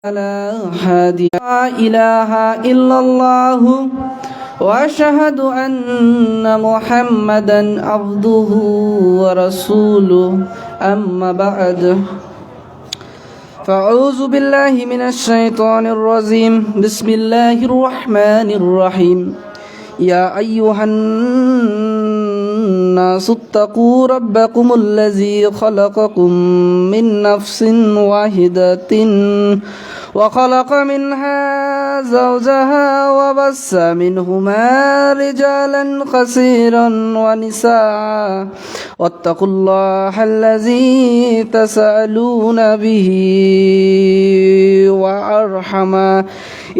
لا هادي لا إله إلا الله وأشهد أن محمدا عبده ورسوله أما بعد فأعوذ بالله من الشيطان الرجيم بسم الله الرحمن الرحيم يا أيها الناس اتقوا ربكم الذي خلقكم من نفس واحدة وخلق منها زوجها وبث منهما رجالا كثيرا ونساء واتقوا الله الذي تسألون به وأرحما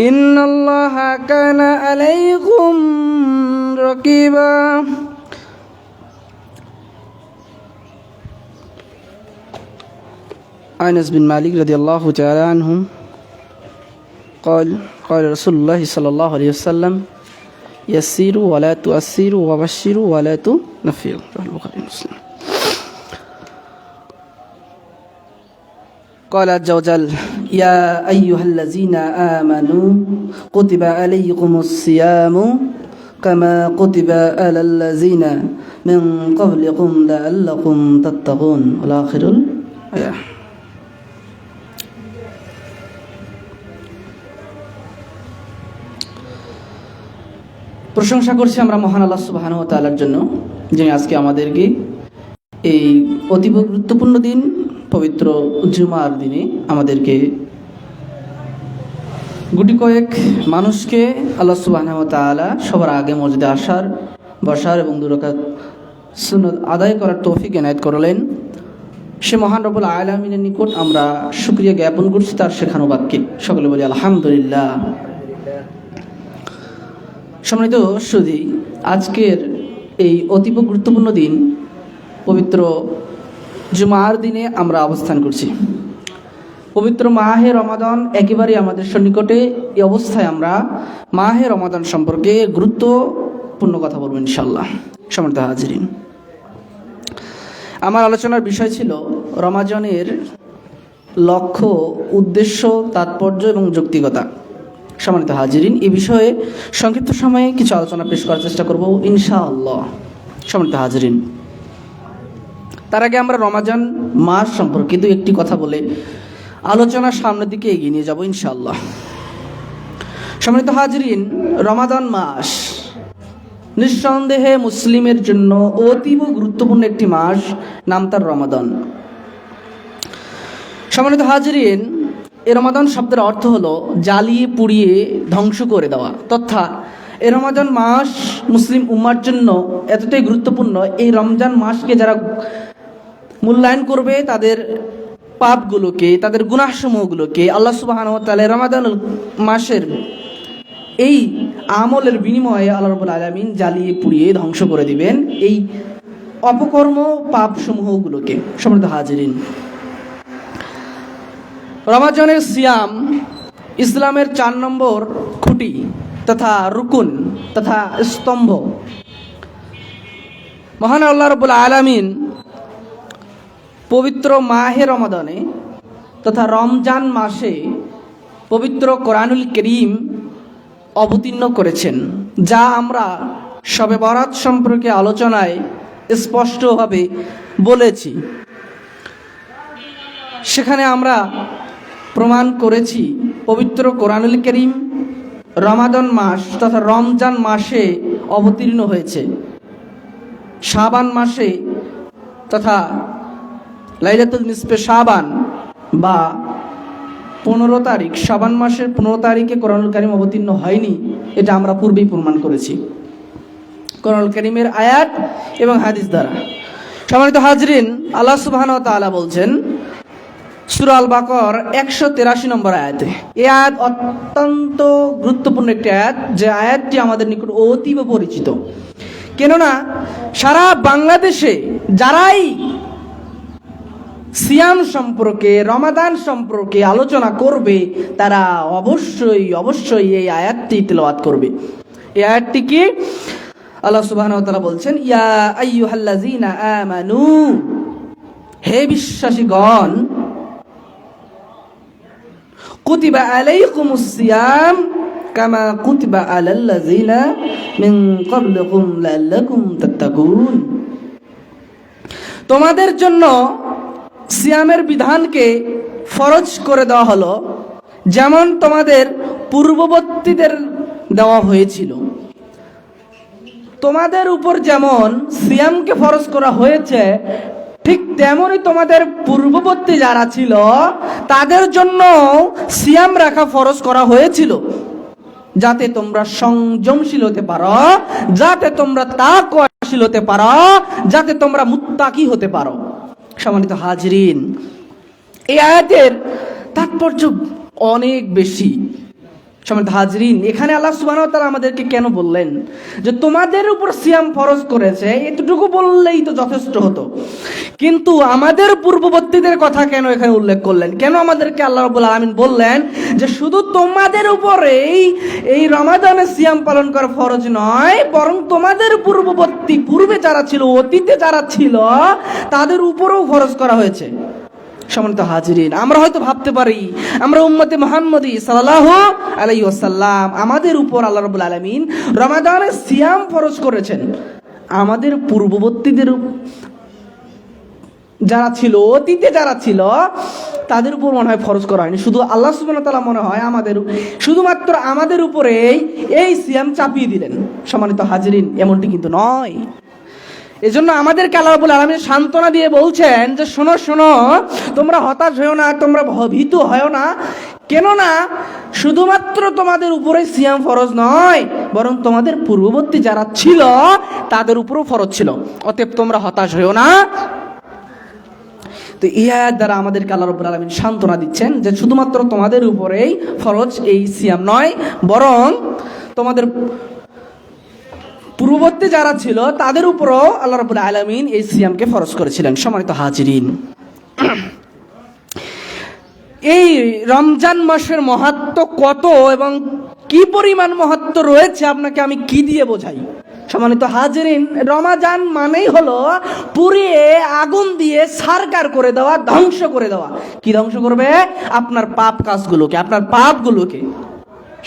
إن الله كان عليكم رقيبا. أنس بن مالك رضي الله تعالى عنه قال رسول الله صلى الله عليه وسلم يسيروا ولا تؤسروا وبشروا ولا تنفروا. البخاري ومسلم. قال عز وجل يا أيها الذين آمنوا كتب عليكم الصيام كما كتب على الذين من قبلكم لعلكم تتقون. والآخر الآية. প্রশংসা করছি আমরা মহান আল্লাহ সুবহানাহু ওয়া তাআলার জন্য, যিনি আজকে আমাদেরকে এই অতীব গুরুত্বপূর্ণ দিন পবিত্র জুমার দিনে আমাদেরকে গুটি কয়েক মানুষকে আল্লাহ সুবহানাহু ওয়া তাআলা সবার আগে মসজিদে আসার, বসার এবং 2 রাকাত সুন্নাত আদায় করার তৌফিক এনায়েত করলেন। সে মহান রব্বুল আলামিনের নিকট আমরা শুকরিয়া জ্ঞাপন করছি তার শেখানো বাক্যে। সকলে বলি আলহামদুলিল্লাহ। সম্মানিত সুধী, আজকের এই অতীব গুরুত্বপূর্ণ দিন পবিত্র জুমার দিনে আমরা অবস্থান করছি। পবিত্র মাহে রমাদান একেবারেই আমাদের সন্নিকটে। এই অবস্থায় আমরা মাহে রমাদান সম্পর্কে গুরুত্বপূর্ণ কথা বলবো ইনশাআল্লাহ। সম্মানিত হাজিরিন, আমার আলোচনার বিষয় ছিল রমাদানের লক্ষ্য, উদ্দেশ্য, তাৎপর্য এবং যৌক্তিকতা। সম্মানিত হাজিরিন, এই বিষয়ে সংক্ষিপ্ত সময়ে কিছু আলোচনা পেশ করার চেষ্টা করব ইনশাআল্লাহ। সম্মানিত হাজিরিন, তার আগে আমরা রমাদান মাস সম্পর্কে একটি কথা বলে আলোচনার সামনের দিকে এগিয়ে নিয়ে যাব ইনশাআল্লাহ। সম্মানিত হাজিরিন, রমাদান মাস নিঃসন্দেহে মুসলিমের জন্য অতীব গুরুত্বপূর্ণ একটি মাস, নাম তার রমাদান। সম্মানিত হাজিরিন, এই রমাদান শব্দের অর্থ হলো জ্বালিয়ে পুড়িয়ে ধ্বংস করে দেওয়া, তথা এই রমাদান মাস মুসলিম উম্মার জন্য এতটাই গুরুত্বপূর্ণ, এই রমজান মাসকে যারা মূল্যায়ন করবে তাদের পাপগুলোকে, তাদের গুনাহসমূহগুলোকে আল্লাহ সুবহানাহু ওয়া তাআলা রমাদান মাসের এই আমলের বিনিময়ে আল্লাহ রাব্বুল আলামিন জ্বালিয়ে পুড়িয়ে ধ্বংস করে দিবেন এই অপকর্ম পাপসমূহগুলোকে। সম্মানিত হাজিরিন, রমাদানের সিয়াম ইসলামের 4 নম্বর খুঁটি তথা রুকুন তথা স্তম্ভ। মহান আল্লাহ রাব্বুল আলামিন পবিত্র মাহে রমাদানে তথা রমজান মাসে পবিত্র কোরআনুল কারীম অবতীর্ণ করেছেন, যা আমরা শবে বরাত সম্পর্কে আলোচনায় স্পষ্টভাবে বলেছি। সেখানে আমরা প্রমাণ করেছি পবিত্র কোরআনুল কারীম রমাদান মাস তথা রমজান মাসে অবতীর্ণ হয়েছে। শাবান মাসে তথা লাইলাতুল নিসফে শাবান বা 15 তারিখ, শাবান মাসের 15 তারিখে কোরআনুল কারীম অবতীর্ণ হয়নি, এটা আমরা পূর্বেই প্রমাণ করেছি কোরআনুল কারীমের আয়াত এবং হাদিস দ্বারা। সম্মানিত হাজরিন, আল্লাহ সুবহানাহু ওয়া তাআলা বলছেন সূরা আল বাকার 183 নম্বর আয়াতে, এই আয়াত অত্যন্ত গুরুত্বপূর্ণ একটি আয়াত, যে আয়াতটি আমাদের নিকট অতীব পরিচিত। কেননা সারা বাংলাদেশে যারাই সিয়াম সম্পর্কে, রমাদান সম্পর্কে আলোচনা করবে তারা অবশ্যই এই আয়াতটি তেলাওয়াত করবে। এই আয়াতটি কি? আল্লাহ সুবহানাহু ওয়া তাআলা বলছেন ইয়া আইয়ুহাল্লাযীনা আমানু, হে বিশ্বাসীগণ, কুতিবা আলাইকুমুস সিয়াম কামা কুতিবা আলাল্লাযিনা মিন ক্বাবলিকুম লাআল্লাকুম তাত্তাকুন। তোমাদের জন্য সিয়ামের বিধানকে ফরজ করে দেওয়া হলো যেমন তোমাদের পূর্ববর্তীদের দেওয়া হয়েছিল। তোমাদের উপর যেমন সিয়ামকে ফরজ করা হয়েছে, ঠিক তেমনই তোমাদের পূর্ববর্তী যারা ছিল তাদের জন্য সিয়াম রাখা ফরজ করা হয়েছিল, যাতে তোমরা সংযমশীল হতে পারো, যাতে তোমরা তাকওয়াশীল হতে পারো, যাতে তোমরা মুত্তাকি হতে পারো। সম্মানিত হাজরিন, এই আয়াতের তাৎপর্য অনেক বেশি। সম্মানিত হাজরিন, এখানে আল্লাহ সুবহানাহু ওয়া তাআলা আমাদেরকে কেন বললেন যে তোমাদের উপর সিয়াম ফরজ করেছে, এতটুকু বললেই তো যথেষ্ট হতো, কিন্তু আমাদের পূর্ববর্তীদের কথা কেন এখানে উল্লেখ করলেন? কেন আমাদেরকে আল্লাহ রাব্বুল আলামিন বললেন যে শুধু তোমাদের উপরেই এই রমাদানে সিয়াম পালন করা ফরজ নয়, বরং তোমাদের পূর্বে যারা ছিল, অতীতে যারা ছিল তাদের উপরেও ফরজ করা হয়েছে। সম্মানিত হাজিরিন, আমরা হয়তো ভাবতে পারি আমরা উম্মতে মুহাম্মদী সাল্লাল্লাহু আলাইহি ওয়াসাল্লাম, আমাদের উপর আল্লাহ রাব্বুল আলামিন রমাদানে সিয়াম ফরজ করেছেন, আমাদের পূর্ববর্তীদের যারা ছিল, অতীতে যারা ছিল তাদের উপর মনে হয় ফরজ করা হয়নি। শুধু আল্লাহ সুবহানাহু ওয়া তাআলা মনে হয় শুধুমাত্র আমাদের উপরেই এই সিয়াম চাপিয়ে দিলেন। সম্মানিত হাজিরিন, এমনটি কিন্তু নয়। এজন্য আমাদেরকে আল্লাহ রাব্বুল আলামিন সান্ত্বনা দিয়ে বলছেন যে শোনো শোনো, তোমরা হতাশ হয়েও না, তোমরা ভীত হয়েও না। কেননা শুধুমাত্র তোমাদের উপরে সিয়াম ফরজ নয়, বরং তোমাদের পূর্ববর্তী যারা ছিল তাদের উপরেও ফরজ ছিল। অতএব তোমরা হতাশ হয়েও না। তো এই আয়াত দ্বারা আমাদেরকে আল্লাহ রাব্বুল আলামিন সান্ত্বনা দিচ্ছেন যে শুধুমাত্র তোমাদের উপরেই ফরজ এই সিয়াম নয়, বরং তোমাদের পূর্ববর্তী যারা ছিল তাদের উপরও আল্লাহ রাব্বুল আলামিন এই সিয়ামকে ফরজ করেছিলেন। সম্মানিত হাজিরিন, এই রমজান মাসের মাহাত্ম্য কত এবং কি পরিমাণ মাহাত্ম্য রয়েছে আপনাকে আমি কি দিয়ে বোঝাই? সম্মানিত হাজিরিন, রমজান মানেই হলো পুড়িয়ে আগুন দিয়ে সারকার করে দেওয়া, ধ্বংস করে দেওয়া। কি ধ্বংস করবে? আপনার পাপ কাজগুলোকে, আপনার পাপগুলোকে।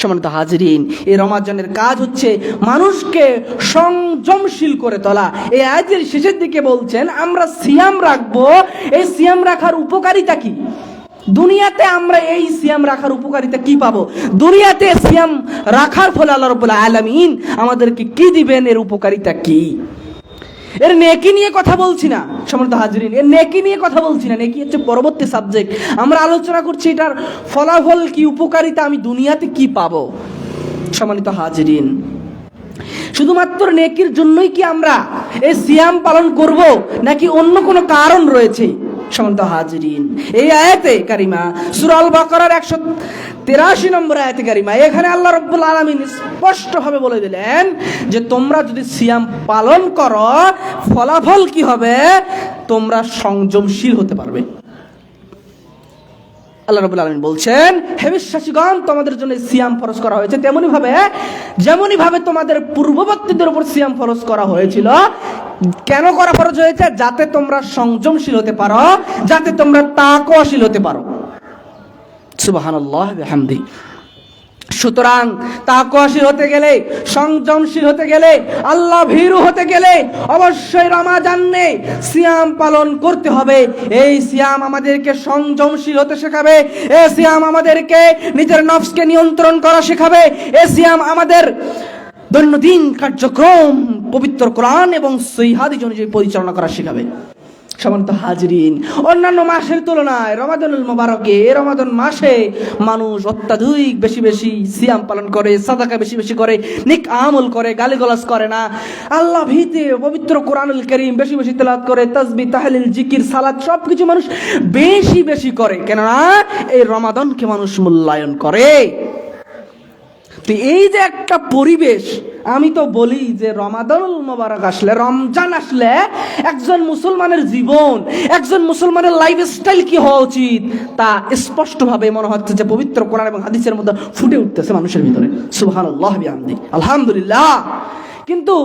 সম্মানিত হাজিরিন, এই রমজানের কাজ হচ্ছে মানুষকে সংযমশীল করে তোলা। এই আয়াতের শেষের দিকে বলছেন আমরা সিয়াম রাখবো। এই সিয়াম রাখার উপকারিতা কি? দুনিয়াতে আমরা এই সিয়াম রাখার উপকারিতা কি পাবো? দুনিয়াতে সিয়াম রাখার ফলে আল্লাহ রাব্বুল আলামিন আমাদেরকে কি দিবেন, এর উপকারিতা কি? এর নেকি নিয়ে কথা বলছি না সম্মানিত হাজিরিন, এর নেকি নিয়ে কথা বলছি না। নেকি হচ্ছে পরবর্তী সাবজেক্ট। আমরা আলোচনা করছি এটার ফলাফল কি, উপকারিতা আমি দুনিয়াতে কি পাবো। সম্মানিত হাজিরিন, শুধুমাত্র নেকির জন্যই কি আমরা এই সিয়াম পালন করব, নাকি অন্য কোনো কারণ রয়েছে? সম্মানিত হাজিরিন, এই আয়াতে কারিমা সূরা আল বাকারার 183 নম্বর আয়াতে কারিমা, এখানে আল্লাহ রাব্বুল আলামিন স্পষ্টভাবে বলে দিলেন যে তোমরা যদি সিয়াম পালন করো ফলাফল কি হবে? তোমরা সংযমশীল হতে পারবে। আল্লাহ রাব্বুল আলামিন বলছেন, হে বিশ্বাসীগণ, তোমাদের জন্য সিয়াম ফরজ করা হয়েছে যেমনই ভাবে তোমাদের পূর্ববর্তীদের উপর সিয়াম ফরজ করা হয়েছিল। কেন করা ফরজ হয়েছে? যাতে তোমরা সংযমশীল হতে পারো, যাতে তোমরা তাকওয়াশীল হতে পারো। সুবহানাল্লাহ ওয়া বিহামদি। সুতরাং তাকওয়াশীল হতে গেলে, সংযমশীল হতে গেলে, আল্লাহ ভীরু হতে গেলে অবশ্যই রমাদানে সিয়াম পালন করতে হবে। এই সিয়াম আমাদেরকে সংযমশীল হতে শেখাবে। এই সিয়াম আমাদেরকে নিজের নফসকে নিয়ন্ত্রণ করা শেখাবে। এই সিয়াম আমাদের দৈনন্দিন কার্যক্রম পবিত্র কোরআন এবং সহিহ হাদিস অনুযায়ী পরিচালনা করা শেখাবে। সম্মানিত হাজিরিন, অন্যান্য মাসের তুলনায় রমাদানুল মুবারকে, রমাদান মাসে মানুষ অত্যাধিক বেশি সিয়াম পালন করে, সাদাকা বেশি করে, নেক আমল করে, গালিগালাজ করে না, আল্লাহ ভীতে পবিত্র কোরআনুল কারীম বেশি তেলাওয়াত করে, তাসবিহ, তাহলিল, জিকির, সালাত সবকিছু মানুষ বেশি করে। কেননা এই রমাদানকে মানুষ মূল্যায়ন করে। তো এই যে একটা পরিবেশ, আমি তো বলি যে রমাদানুল মুবারক আসলে, রমজান আসলে একজন মুসলমানের জীবন, একজন মুসলমানের লাইফস্টাইল কি হওয়া উচিত তা স্পষ্টভাবে মনে হচ্ছে যে পবিত্র কোরআন এবং হাদিসের মধ্যে ফুটে উঠতেছে মানুষের ভিতরে। সুবহানাল্লাহ বিহামদি, আলহামদুলিল্লাহ। কিন্তু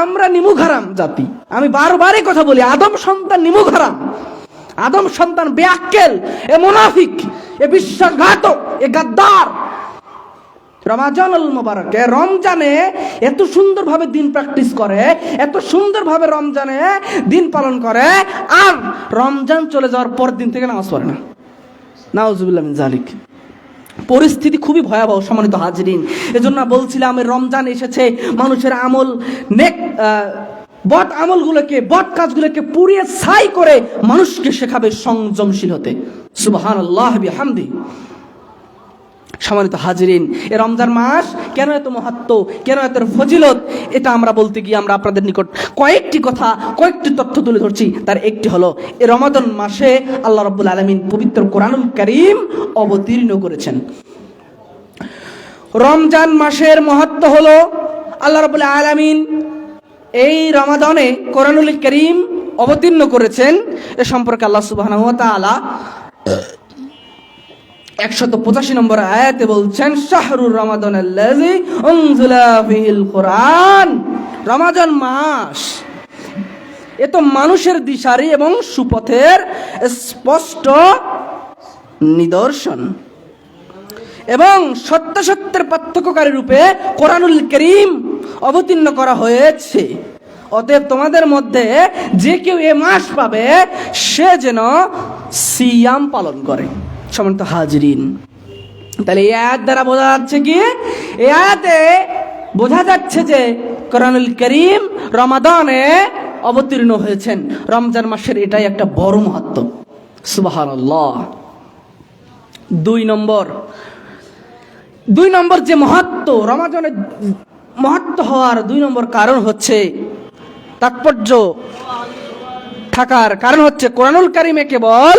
আমরা নিমুখ হারাম জাতি। আমি বারবারই কথা বলি, আদম সন্তান নিমুখ হারাম, আদম সন্তান বেআক্কেল, এ মুনাফিক। এ বিশ্বাসঘাতক, এ গাদ্দার। রমাজানুল মুবারকে, রমজানে এত সুন্দরভাবে দিন প্র্যাকটিস করে, এত সুন্দরভাবে রমজানে দিন পালন করে, আর রমজান চলে যাওয়ার পর দিন থেকে নামাজ পড়ে না। নাউজুবিল্লাহ মিন জালিক। পরিস্থিতি খুবই ভয়াবহ সম্মানিত হাজিরিন। এজন্য বলছিলাম রমজান এসেছে মানুষের আমল, বদ আমলগুলোকে, বদ কাজগুলোকে পুড়িয়ে ছাই করে মানুষকে শেখাবে সংযমশীল হতে। সুবহানাল্লাহ বিহামদি। সম্মানিত হাজিরিন, এ রমজান মাস কেন এত মাহাত্ম্য, কেন এত ফজিলত, এটা আমরা বলতে গিয়ে আমরা আপনাদের নিকট কয়েকটি কথা, কয়েকটি তথ্য তুলে ধরছি। তার একটি হলো, এ রমাদান মাসে আল্লাহ রাব্বুল আলামিন পবিত্র কোরআনুল কারীম অবতীর্ণ করেছেন। রমজান মাসের মাহাত্ম্য হলো, আল্লাহ রাব্বুল আলামিন এই রমাদানে কোরআনুল কারীম অবতীর্ণ করেছেন। এ সম্পর্কে আল্লাহ সুবহানাহু ওয়া তাআলা 185 নম্বর আয়াতে বলছেন, শাহরুর রমাদানাল্লাযী উনজিলা ফীহিল কুরআন। রমাদান মাস এ তো মানুষের দিশারি এবং সুপথের স্পষ্ট নিদর্শন এবং সত্যের পার্থক্যকারী রূপে কোরআনুল কারীম অবতীর্ণ করা হয়েছে। অতএব তোমাদের মধ্যে যে কেউ এ মাস পাবে সে যেন সিয়াম পালন করে। সম্মানিত হাজিরিন, তাহলে এই আয়াত দ্বারা বোঝা যাচ্ছে কি, এই আয়াতে বোঝা যাচ্ছে যে কোরআনুল কারীম রমাদানে অবতীর্ণ হয়েছেন। রমজান মাসের এটাই একটা বড় মাহাত্ম্য। সুবহানাল্লাহ। দুই নম্বর যে মাহাত্ম্য, রমাদানের মাহাত্ম্য হওয়ার 2 নম্বর কারণ হচ্ছে, তাৎপর্য থাকার কারণ হচ্ছে, কোরআনুল কারীমে কেবল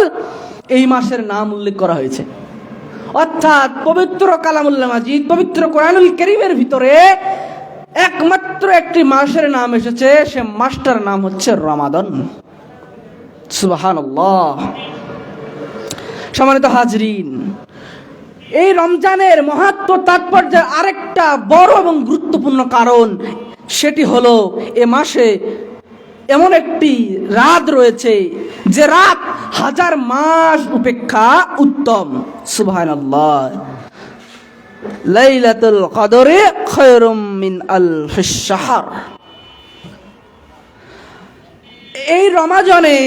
এই মাসের নাম উল্লেখ করা হয়েছে। অর্থাৎ পবিত্র কালামুল্লাহ মাজিদ, পবিত্র কোরআনুল কারীমের ভিতরে একমাত্র একটি মাসের নাম এসেছে, সে মাসটার নাম হচ্ছে রমাদান। সুবহানাল্লাহ। সম্মানিত হাজরিন, এই রমজানের মাহাত্ম্য তাৎপর্যের আরেকটা বড় এবং গুরুত্বপূর্ণ কারণ, সেটি হলো এ মাসে এমন একটি রাত রয়েছে যে রাত 1000 মাস উপেক্ষা উত্তম। সুবহানাল্লাহ। লাইলাতুল কদরে খায়রুম মিন আলফিশ শাহর। এই রমাজানে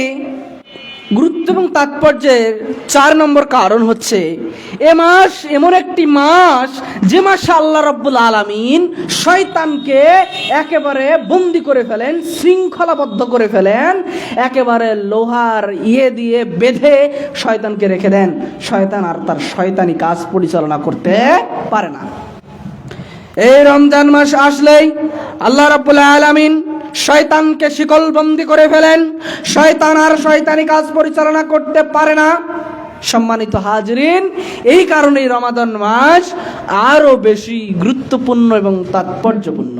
গুরুত্ব এবং তাৎপর্যের 4 নম্বর কারণ হচ্ছে, এ মাস এমন একটি মাস যে মাসে আল্লাহ রাব্বুল আলামিন শয়তানকে একেবারে বন্দী করে ফেলেন, শৃঙ্খলাবদ্ধ করে ফেলেন, একেবারে লোহার দিয়ে বেঁধে শয়তানকে রেখে দেন। শয়তান আর তার শয়তানি কাজ পরিচালনা করতে পারে না। এই রমজান মাস আসলেই আল্লাহ রাব্বুল আলামিন শয়তানকে শিকলবন্দি করে ফেলেন, শয়তান আর শয়তানি কাজ পরিচালনা করতে পারে না। সম্মানিত হাজিরিন, এই কারণেই রমাদান মাস আরো বেশি গুরুত্বপূর্ণ এবং তাৎপর্যপূর্ণ।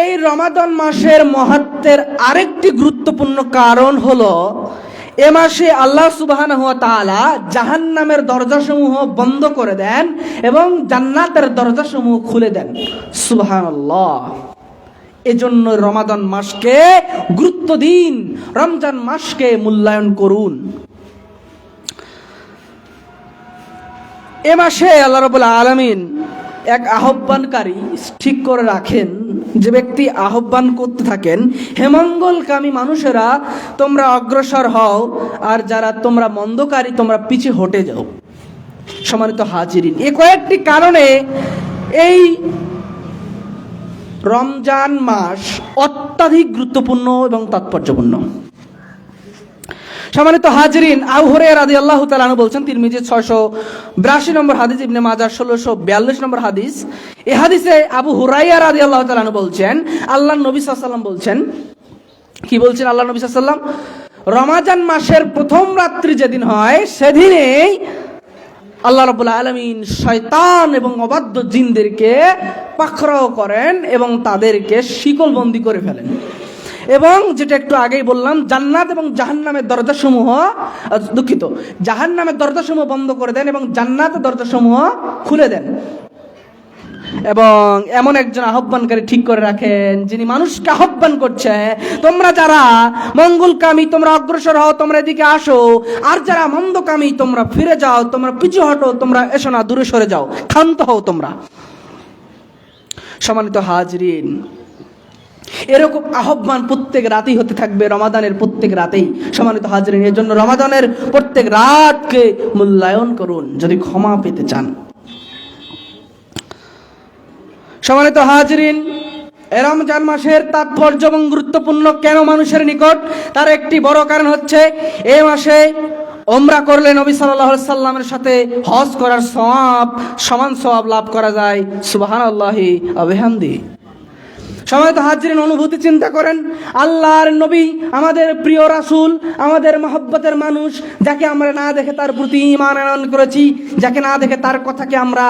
এই রমাদান মাসের মাহাত্ম্যের আরেকটি গুরুত্বপূর্ণ কারণ হলো, এ মাসে আল্লাহ সুবহানাহু ওয়া তাআলা জাহান্নামের দরজাসমূহ বন্ধ করে দেন এবং জান্নাতের দরজাসমূহ খুলে দেন। সুবহানাল্লাহ। এজন্য রমাদান মাসকে গুরুত্ব দিন, রমজান মাসকে মূল্যায়ন করুন। এ মাসে আল্লাহ রাব্বুল আলামিন এক আহ্বানকারী ঠিক করে রাখেন, যে ব্যক্তি আহ্বান করতে থাকেন, হেমঙ্গলকামী মানুষেরা তোমরা অগ্রসর হও, আর যারা তোমরা মন্দকারী তোমরা পিছিয়ে হটে যাও। সম্মানিত হাজিরিন, এই কয়েকটি কারণে এই রমজান মাস অত্যাধিক গুরুত্বপূর্ণ এবং তাৎপর্যপূর্ণ। সম্মানিত হাজিরিন, আবু হুরায়রা রাদিয়াল্লাহু তাআলা আনহু বলছেন, তিরমিজি 682 নম্বর হাদিস, ইবনে মাজাহ 1642 নম্বর হাদিস। এই হাদিসে আবু হুরায়রা রাদিয়াল্লাহু তাআলা আনহু বলছেন, আল্লাহর নবী সাল্লাল্লাহু আলাইহি ওয়াসাল্লাম বলছেন, কি বলছেন আল্লাহর নবী সাল্লাল্লাহু আলাইহি ওয়াসাল্লাম, রমাজান মাসের প্রথম রাত্রি যেদিন হয় সেদিনেই আল্লাহ রাব্বুল আলামিন শয়তান এবং অবাধ্য জিনদেরকে পাকড়াও করেন এবং তাদেরকে শিকলবন্দি করে ফেলেন। এবং যেটা একটু আগেই বললাম, জান্নাত এবং জাহান্নামের দরজাসমূহ, জাহান্নামের দরজাসমূহ বন্ধ করে দেন এবং জান্নাতের দরজাসমূহ খুলে দেন। এবং এমন একজন আহ্বানকারী ঠিক করে রাখেন যিনি মানুষকে আহ্বান করছে, তোমরা যারা মঙ্গলকামী তোমরা অগ্রসর হও, তোমরা এদিকে আসো, আর যারা মন্দকামী তোমরা ফিরে যাও, তোমরা পিছু হটো, তোমরা এসো না, দূরে সরে যাও, ক্ষান্ত হও তোমরা। সম্মানিত হাজরিন, এরকম আহ্বান প্রত্যেক রাতেই হতে থাকবে, রমাদানের প্রত্যেক রাতেই। সম্মানিত হাজরিন, এর জন্য রমাদানের প্রত্যেক রাতকে মূল্যায়ন করুন যদি ক্ষমা পেতে চান। সম্মানিত হাজরিন, রমজান মাসের তাৎপর্য এবং গুরুত্বপূর্ণ কেন মানুষের নিকট, তার একটি বড় কারণ হচ্ছে এই মাসে ওমরা করলে নবী সাল্লাল্লাহু আলাইহি সাল্লামের সাথে হজ করার সওয়াব, সমান সওয়াব লাভ করা যায়। সুবহানাল্লাহি ওয়া বিহামদিহি। সম্মানিত হাজরিন, অনুভূতি চিন্তা করেন, আল্লাহর নবী, আমাদের প্রিয় রাসূল, আমাদের মহব্বতের মানুষ, যাকে আমরা না দেখে তার প্রতি ঈমান আনয়ন করেছি, যাকে না দেখে তার কথাকে আমরা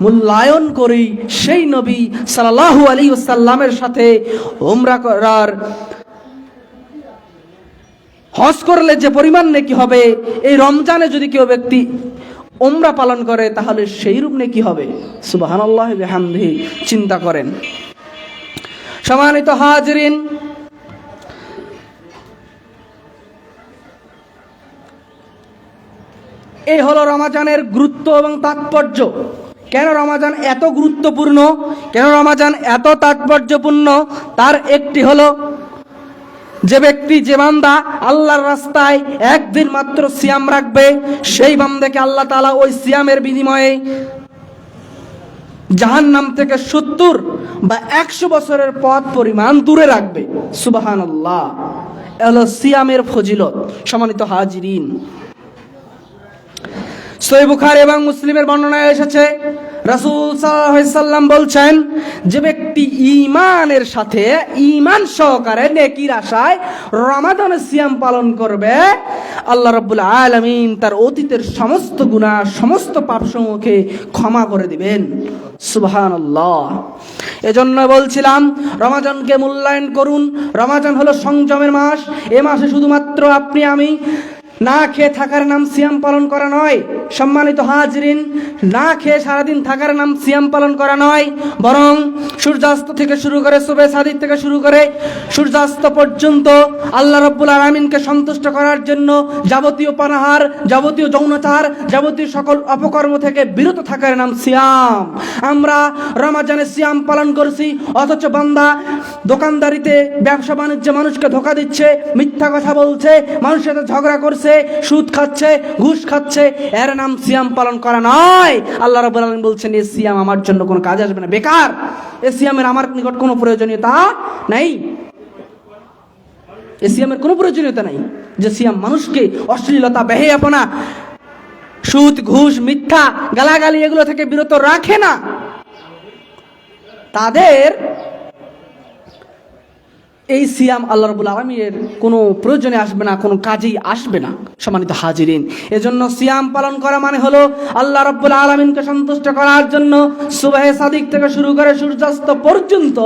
মূল্যায়ন করি, সেই নবী সাল্লাল্লাহু আলাইহি ওয়াসাল্লামের সাথে উমরা করার, হজ করলে যে পরিমাণ নেকি হবে, এই রমজানে যদি কেউ ব্যক্তি উমরা পালন করে তাহলে সেই রূপ নেকি হবে। সুবহানাল্লাহি ওয়া বিহামদিহি। চিন্তা করেন। সম্মানিত হাজরিন, এই হলো রমজানের গুরুত্ব এবং তাৎপর্য। কেন রমজান এত গুরুত্বপূর্ণ, কেন রমজান এত তাৎপর্যপূর্ণ, তার একটি হলো যে ব্যক্তি, যে বান্দা আল্লাহর রাস্তায় একদিন মাত্র সিয়াম রাখবে, সেই বান্দাকে আল্লাহ তাআলা ওই সিয়ামের বিনিময়ে জাহান্নাম থেকে 70 বা 100 বছরের পথ পরিমাণ দূরে রাখবে। সুবহানাল্লাহ, এলো সিয়ামের ফজিলত। সম্মানিত হাজিরিন, সহিহ বুখারী এবং মুসলিমের বর্ণনায় এসেছে, রাসূল সাল্লাল্লাহু আলাইহি সাল্লাম বলছেন, যে ব্যক্তি ঈমানের সাথে, ঈমান সহকারে নেকির আশায় রমাদানের সিয়াম পালন করবে, আল্লাহ রাব্বুল আলামিন তার অতীতের সমস্ত গুনাহ, সমস্ত পাপসমূহকে ক্ষমা করে দিবেন। সুবহানাল্লাহ। এজন্য বলছিলাম, রমাদানকে মূল্যায়ন করুন। রমাদান হলো সংযমের মাস। এ মাসে শুধুমাত্র আপনি আমি না খেয়ে থাকার নাম সিয়াম পালন করা নয়। সম্মানিত হাজরিন, না খেয়ে সারাদিন থাকার নাম সিয়াম পালন করা নয়, বরং সূর্যাস্ত থেকে শুরু করে, সুবহে সাদিক থেকে শুরু করে সূর্যাস্ত পর্যন্ত আল্লাহ রাব্বুল আলামিনকে সন্তুষ্ট করার জন্য যাবতীয় পানাহার, যাবতীয় যৌনাচার, যাবতীয় সকল অপকর্ম থেকে বিরত থাকার নাম সিয়াম। আমরা রমজানে সিয়াম পালন করছি, অথচ বান্দা দোকানদারিতে, ব্যবসা বাণিজ্যে মানুষকে ধোঁকা দিচ্ছে, মিথ্যা কথা বলছে, মানুষের সাথে ঝগড়া করছে, সুদ খাচ্ছে, ঘুষ খাচ্ছে, এর নাম সিয়াম পালন করা নয়। আল্লাহ রাব্বুল আলামিন বলছেন, এই সিয়াম আমার জন্য কোনো কাজে আসবে না, বেকার। এই সিয়ামের আমার নিকট কোনো প্রয়োজনীয়তা নাই। এই সিয়ামের কোনো প্রয়োজনীয়তা নাই। যে সিয়াম মানুষকে অশ্লীলতা, বেহায়াপনা, সুদ, ঘুষ, মিথ্যা, গালাগালি এগুলো থেকে বিরত রাখে না, তাদের এই সিয়াম আল্লাহ রাব্বুল আলামিনের কোনো প্রয়োজনে আসবে না, কোনো কাজেই আসবে না। সম্মানিত হাজিরিন, এজন্য সিয়াম পালন করা মানে হলো আল্লাহ রাব্বুল আলামিনকে সন্তুষ্ট করার জন্য সুবহে সাদিক থেকে শুরু করে সূর্যাস্ত পর্যন্ত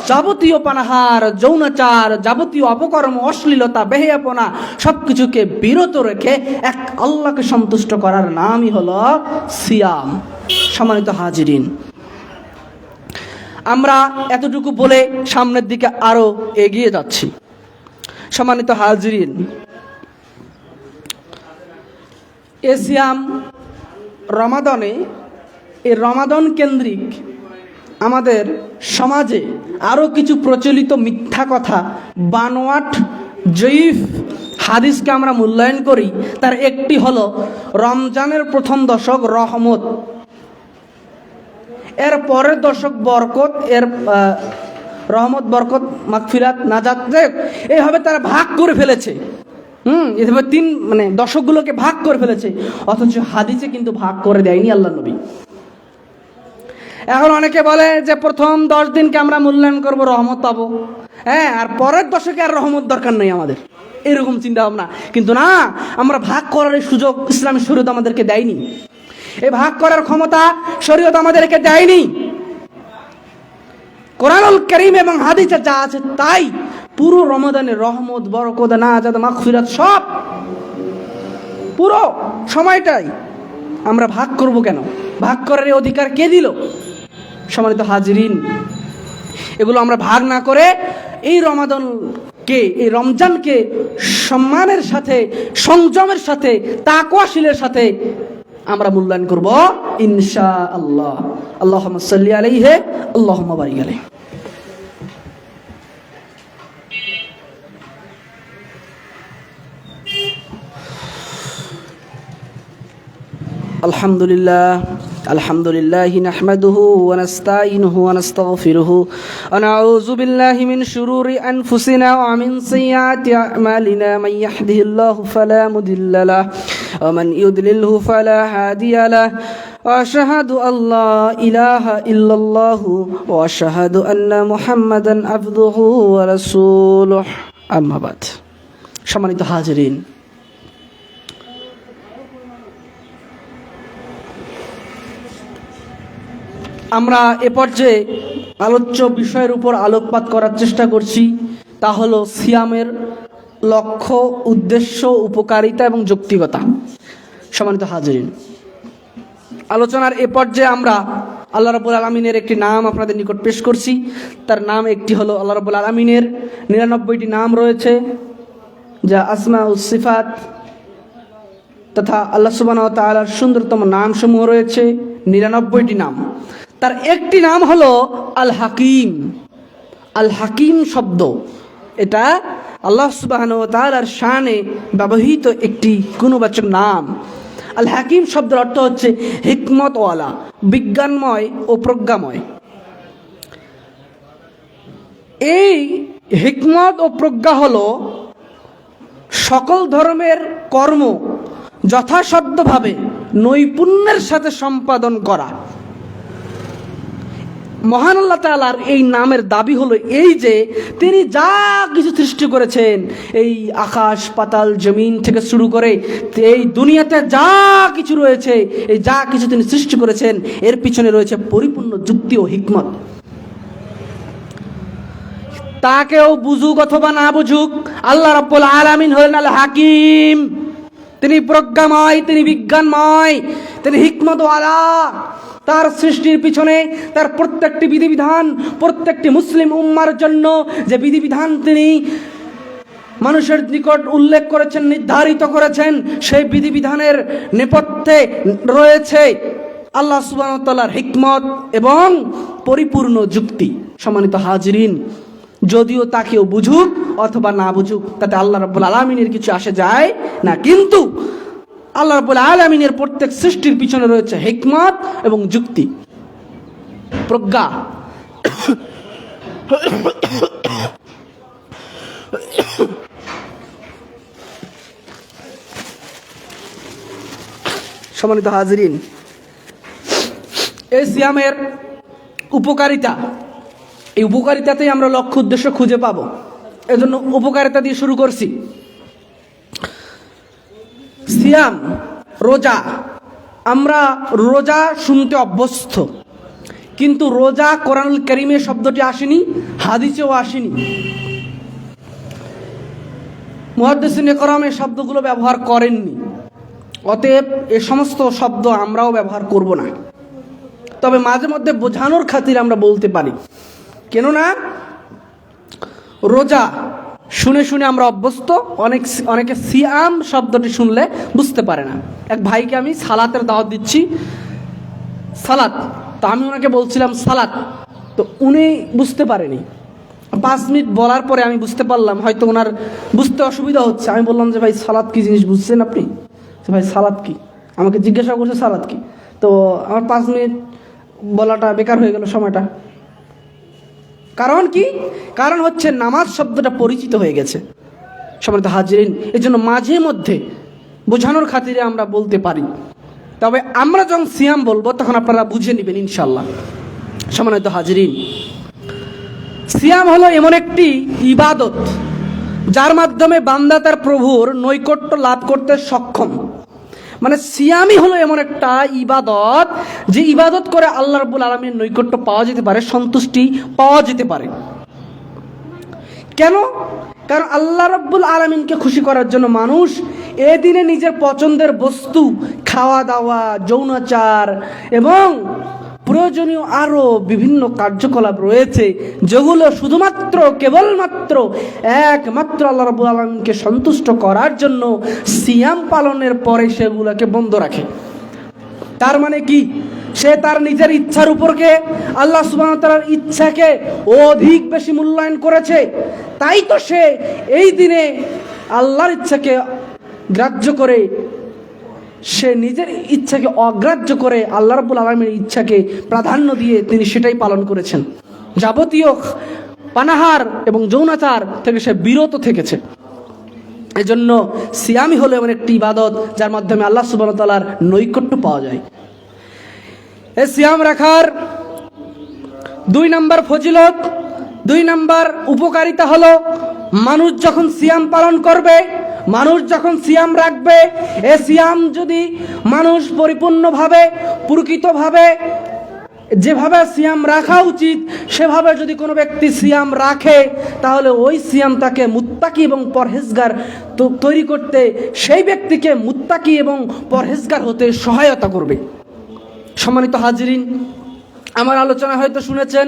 যাবতীয় পানাহার, যৌনাচার, যাবতীয় অপকর্ম, অশ্লীলতা, বেহায়াপনা সবকিছুকে বিরত রেখে এক আল্লাহকে সন্তুষ্ট করার নামই হলো সিয়াম। সম্মানিত হাজিরিন, আমরা এতটুকু বলে সামনের দিকে আরো এগিয়ে যাচ্ছি। সম্মানিত হাজিরিন, এ সিয়াম রমাদানে, এই রমাদান কেন্দ্রিক আমাদের সমাজে আরো কিছু প্রচলিত মিথ্যা কথা, বানোয়াট, জয়ীফ হাদিসকে আমরা মূল্যায়ন করি। তার একটি হলো রমজানের প্রথম দশক রহমত, এর পরের দশক বরকত, এর রহমত, বরকত, মাগফিরাত, নাজাত, এইভাবে তারা ভাগ করে ফেলেছে। এভাবে দশকগুলোকে ভাগ করে ফেলেছে, অথচ হাদিসে কিন্তু ভাগ করে দেয়নি আল্লাহ নবী। এখন অনেকে বলে যে প্রথম 10 দিনকে আমরা মূল্যায়ন করব, রহমত পাবো, হ্যাঁ, আর পরের দশকে আর রহমত দরকার নেই আমাদের, এরকম চিন্তা ভাবনা। কিন্তু না, আমরা ভাগ করার সুযোগ ইসলামী শরীয়ত আমাদেরকে দেয়নি, এই ভাগ করার ক্ষমতা শরীয়ত আমাদেরকে দেয়নি। কোরআনুল কারীম এবং হাদিসে যা আছে তাই পুরো রমাদানের রহমত, বরকত, নাজাত, মাগফিরাত সব পুরো সময়টাই আমরা ভাগ করব কেন? ভাগ করার অধিকার কে দিল? সম্মানিত হাজিরিন, এগুলো আমরা ভাগ না করে এই রমজানকে সম্মানের সাথে, সংযমের সাথে, তাকওয়াশীলের সাথে আমরা মূল্যায়ন করব ইনশাআল্লাহ। আল্লাহুম্মা সাল্লি আলাইহি, আল্লাহুম্মা বারিক আলাইহি। আলহামদুলিল্লাহ নাহমাদুহু ওয়া নাস্তাঈনুহু ওয়া নাস্তাগফিরুহু ওয়া নাউযু বিল্লাহি মিন শুরুরি আনফুসিনা ওয়া মিন সাইয়্যাতি আ'মালিনা মান ইয়াহদিহিল্লাহু ফালা মুদিল্লা লাহু ওয়া মান ইউদ্লিলহু ফালা হাদিয়া লাহু ওয়া আশহাদু আল্লা ইলাহা ইল্লাল্লাহু ওয়া আশহাদু আন্না মুহাম্মাদান আবদুহু ওয়া রাসূলুহু। আম্মা বাদ। সম্মানিত হাজিরিন, আমরা এ পর্যায়ে আলোচ্য বিষয়ের উপর আলোকপাত করার চেষ্টা করছি, তা হলো সিয়ামের লক্ষ্য, উদ্দেশ্য, উপকারিতা এবং যৌক্তিকতা। সম্মানিত হাজিরিন, আলোচনার এ পর্যায়ে আমরা আল্লাহ রাব্বুল আলামিনের একটি নাম আপনাদের নিকট পেশ করছি। তার নাম একটি হলো, আল্লাহ রাব্বুল আলামিনের 99টি নাম রয়েছে, যা আসমাউস সিফাত তথা আল্লাহ সুবহানাহু ওয়া তাআলার সুন্দরতম নামসমূহ রয়েছে 99টি নাম। তার একটি নাম হলো আল হাকিম। আল হাকিম শব্দ, এটা আল্লাহ সুবহানাহু ওয়া তাআলার শানে ব্যবহৃত একটি গুণবাচক নাম। আল হাকিম শব্দের অর্থ হচ্ছে হিকমতওয়ালা, বিজ্ঞানময় ও প্রজ্ঞাময়। এই হিকমত ও প্রজ্ঞা হলো সকল ধর্মের কর্ম যথাসাধ্যভাবে নৈপুণ্যের সাথে সম্পাদন করা। মহান আল্লাহ তাআলার এই নামের দাবি হলো এই যে তিনি যা কিছু সৃষ্টি করেছেন, এই আকাশ পাতাল জমিন থেকে শুরু করে এই দুনিয়াতে যা কিছু রয়েছে, এই যা কিছু তিনি সৃষ্টি করেছেন, এর পিছনে রয়েছে পরিপূর্ণ যুক্তি ও হিকমত। তাকেও বুঝুক অথবা না বুঝুক, আল্লাহ রাব্বুল আলামিন হলেন আল হাকিম। তিনি প্রজ্ঞাময়, তিনি বিজ্ঞানময়, তিনি হিকমতওয়ালা। তার সৃষ্টির পিছনে তার প্রত্যেকটি বিধিবিধান, প্রত্যেকটি মুসলিম উম্মার জন্য যে বিধিবিধান তিনি মানুষের নিকট উল্লেখ করেছেন, নির্ধারিত করেছেন, সেই বিধিবিধানের নেপথ্যে রয়েছে আল্লাহ সুবহানাহু ওয়া তাআলার হিকমত এবং পরিপূর্ণ যুক্তি। সম্মানিত হাজিরিন, যদিও তাকেও বুঝুক অথবা না বুঝুক, তাতে আল্লাহ রাব্বুল আলামিনের কিছু আসে যায় না, কিন্তু আল্লাহ রাব্বুল আলামিনের প্রত্যেক সৃষ্টির পিছনে রয়েছে হিকমত এবং যুক্তি, প্রজ্ঞা। সম্মানিত হাজিরিন, এই সিয়ামের উপকারিতা, এই উপকারিতাতেই আমরা লক্ষ্য উদ্দেশ্য খুঁজে পাবো। এজন্য উপকারিতা দিয়ে শুরু করছি। সিয়াম, রোজা, আমরা রোজা শুনতে অভ্যস্ত, কিন্তু রোজা কোরআনুল কারীমে শব্দটি আসেনি, হাদিসেও আসেনি। মুহাদ্দিসিনে কেরাম এই শব্দগুলো ব্যবহার করেননি, অতএব এ সমস্ত শব্দ আমরাও ব্যবহার করব না। তবে মাঝে মধ্যে বোঝানোর খাতিরে আমরা বলতে পারি, কেননা রোজা শুনে শুনে আমরা অভ্যস্ত। অনেকে সিয়াম শব্দটি শুনলে বুঝতে পারে না। এক ভাইকে আমি সালাতের দাওয়াত দিচ্ছি, সালাত, তো আমি ওনাকে বলছিলাম সালাত, তো উনি বুঝতে পারেনি। 5 মিনিট বলার পরে আমি বুঝতে পারলাম হয়তো ওনার বুঝতে অসুবিধা হচ্ছে। আমি বললাম যে ভাই সালাত কি জিনিস বুঝছেন আপনি? ভাই সালাত কি, আমাকে জিজ্ঞাসা করছে সালাত কি। তো আমার 5 মিনিট বলাটা বেকার হয়ে গেল, সময়টা। কারণ কি? কারণ হচ্ছে নামাজ শব্দটা পরিচিত হয়ে গেছে। সম্মানিত হাজিরিন, এই জন্য মাঝে মধ্যে বোঝানোর খাতিরে আমরা বলতে পারি। তবে আমরা যখন সিয়াম বলবো তখন আপনারা বুঝে নেবেন ইনশাল্লাহ। সম্মানিত হাজিরিন, সিয়াম হলো এমন একটি ইবাদত যার মাধ্যমে বান্দা তার প্রভুর নৈকট্য লাভ করতে সক্ষম। মানে সিয়ামই হলো এমন একটা ইবাদত যে ইবাদত করে আল্লাহ রাব্বুল আলামিনের নৈকট্য পাওয়া যেতে পারে, সন্তুষ্টি পাওয়া যেতে পারে। কেন? কারণ আল্লাহ রাব্বুল আলামিনকে খুশি করার জন্য মানুষ এদিনে নিজের পছন্দের বস্তু, খাওয়া দাওয়া, যৌনাচার এবং প্রয়োজনীয় আরও বিভিন্ন কার্যকলাপ রয়েছে, যেগুলো শুধুমাত্র কেবলমাত্র একমাত্র আল্লাহ রাব্বুল আলামিনকে সন্তুষ্ট করার জন্য সিয়াম পালনের পরে সেগুলোকে বন্ধ রাখে। তার মানে কি? সে তার নিজের ইচ্ছার উপরকে আল্লাহ সুবহানাহু ওয়া তাআলার ইচ্ছাকে অধিক বেশি মূল্যায়ন করেছে, তাই তো সে এই দিনে আল্লাহর ইচ্ছাকে গ্রাহ্য করে, সে নিজের ইচ্ছাকে অগ্রাহ্য করে আল্লাহ রাব্বুল আলামিনের ইচ্ছাকে প্রাধান্য দিয়ে তিনি সেটাই পালন করেছেন। যাবতীয় পানাহার এবং যৌনাচার থেকে সে বিরত থেকেছে। এজন্য সিয়ামই হলো এমন একটি ইবাদত যার মাধ্যমে আল্লাহ সুবহানাহু ওয়া তাআলার নৈকট্য পাওয়া যায়। এই সিয়াম রাখার 2 নম্বর ফজিলত, 2 নম্বর উপকারিতা হলো, মানুষ যখন সিয়াম পালন করবে, মানুষ যখন সিয়াম রাখবে, এ সিয়াম যদি মানুষ পরিপূর্ণভাবে প্রকৃতভাবে যেভাবে সিয়াম রাখা উচিত সেভাবে যদি কোনো ব্যক্তি সিয়াম রাখে, তাহলে ওই সিয়াম তাকে মুত্তাকি এবং পরহেজগার তৈরি করতে, সেই ব্যক্তিকে মুত্তাকি এবং পরহেজগার হতে সহায়তা করবে। সম্মানিত হাজিরিন, আমার আলোচনা হয়তো শুনেছেন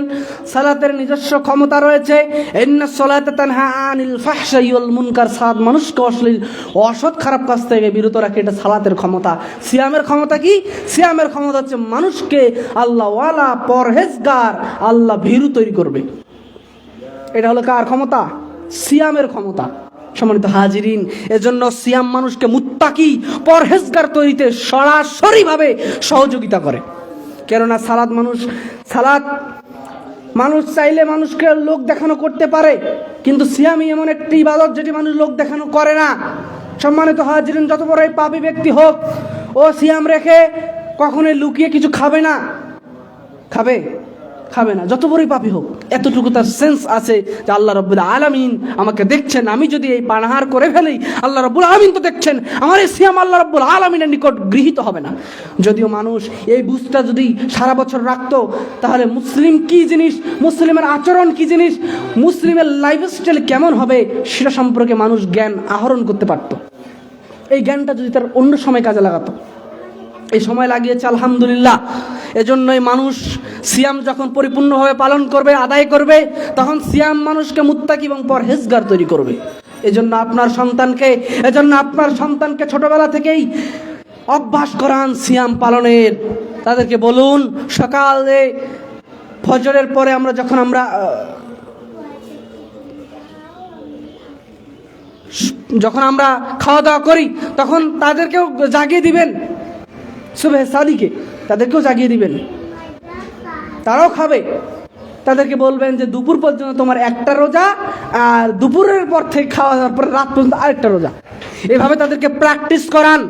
সালাতের নিজস্ব ক্ষমতা রয়েছে। ইন্নাস সালাতা তানহা আনিল ফাহশাই ওয়াল মুনকার, সালাত মানুষকে অশ্লীল অসৎ খারাপ কাজ থেকে বিরত রাখে, এটা সালাতের ক্ষমতা। সিয়ামের ক্ষমতা কি? সিয়ামের ক্ষমতা হচ্ছে মানুষকে আল্লাহওয়ালা, পরহেজগার, আল্লাহ ভীরু তৈরি করবে। এটা হলো কার ক্ষমতা? সিয়ামের ক্ষমতা। সম্মানিত হাজিরিন, এজন্য সিয়াম মানুষকে মুত্তাকি, পরহেজগার তৈরিতে সরাসরিভাবে সহযোগিতা করে। কেননা সালাত মানুষ চাইলে মানুষকে লোক দেখানো করতে পারে, কিন্তু সিয়ামই এমন একটি ইবাদত যেটি মানুষ লোক দেখানো করে না। সম্মানিত হাজিরিন, যত বড়ই পাপী ব্যক্তি হোক, ও সিয়াম রেখে কখনোই লুকিয়ে কিছু খাবে না। খাবে না, যত বড়ই পাপী হোক। এতটুকু তার সেন্স আছে যে আল্লাহ রাব্বুল আলামিন আমাকে দেখছেন, আমি যদি এই পানাহার করে ফেলি আল্লাহ রাব্বুল আলামিন তো দেখছেন, আমার এই সিয়াম আল্লাহ রাব্বুল আলামিনের নিকট গৃহীত হবে না। যদিও মানুষ এই বুঝটা যদি সারা বছর রাখতো, তাহলে মুসলিম কি জিনিস, মুসলিমের আচরণ কি জিনিস, মুসলিমের লাইফস্টাইল কেমন হবে, সেটা সম্পর্কে মানুষ জ্ঞান আহরণ করতে পারত। এই জ্ঞানটা যদি তার অন্য সময় কাজে লাগাতো, এই সময় লাগিয়েছে আলহামদুলিল্লাহ। এজন্যই মানুষ সিয়াম যখন পরিপূর্ণভাবে পালন করবে, আদায় করবে, তখন সিয়াম মানুষকে মুত্তাকি এবং পরহেজগার তৈরি করবে। এজন্য আপনার সন্তানকে ছোটবেলা থেকেই অভ্যাস করান সিয়াম পালনের। তাদেরকে বলুন, সকালে ফজরের পরে যখন আমরা খাওয়া দাওয়া করি, তখন তাদেরকেও জাগিয়ে দিবেন। সুবহে সাদিকে তাদেরকেও জাগিয়ে দিবেন, তারাও খাবে। তাদেরকে বলবেন যে দুপুর পর্যন্ত তোমার একটা রোজা, আর দুপুরের পর থেকে খাওয়া দাওয়ার পর রাত পর্যন্ত আরেকটা রোজা। এভাবে তাদেরকে প্র্যাকটিস করান,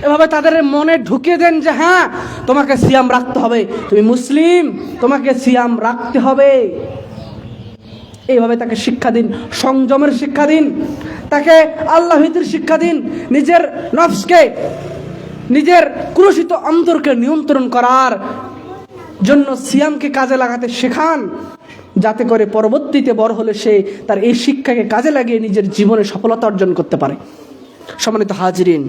এভাবে তাদের মনে ঢুকিয়ে দেন যে হ্যাঁ, তোমাকে সিয়াম রাখতে হবে, তুমি মুসলিম, তোমাকে সিয়াম রাখতে হবে। এইভাবে তাকে শিক্ষা দিন, সংযমের শিক্ষা দিন, তাকে আল্লাহ ভীতির শিক্ষা দিন, নিজের নফসকে, নিজের কুলসিত অন্তরকে নিয়ন্ত্রণ করার জন্য সিয়ামকে কাজে লাগাতে শেখান, যাতে করে পরবর্তীতে বড় হলে সে তার এই শিক্ষাকে কাজে লাগিয়ে নিজের জীবনে সফলতা অর্জন করতে পারে। সম্মানিত হাজিরিন,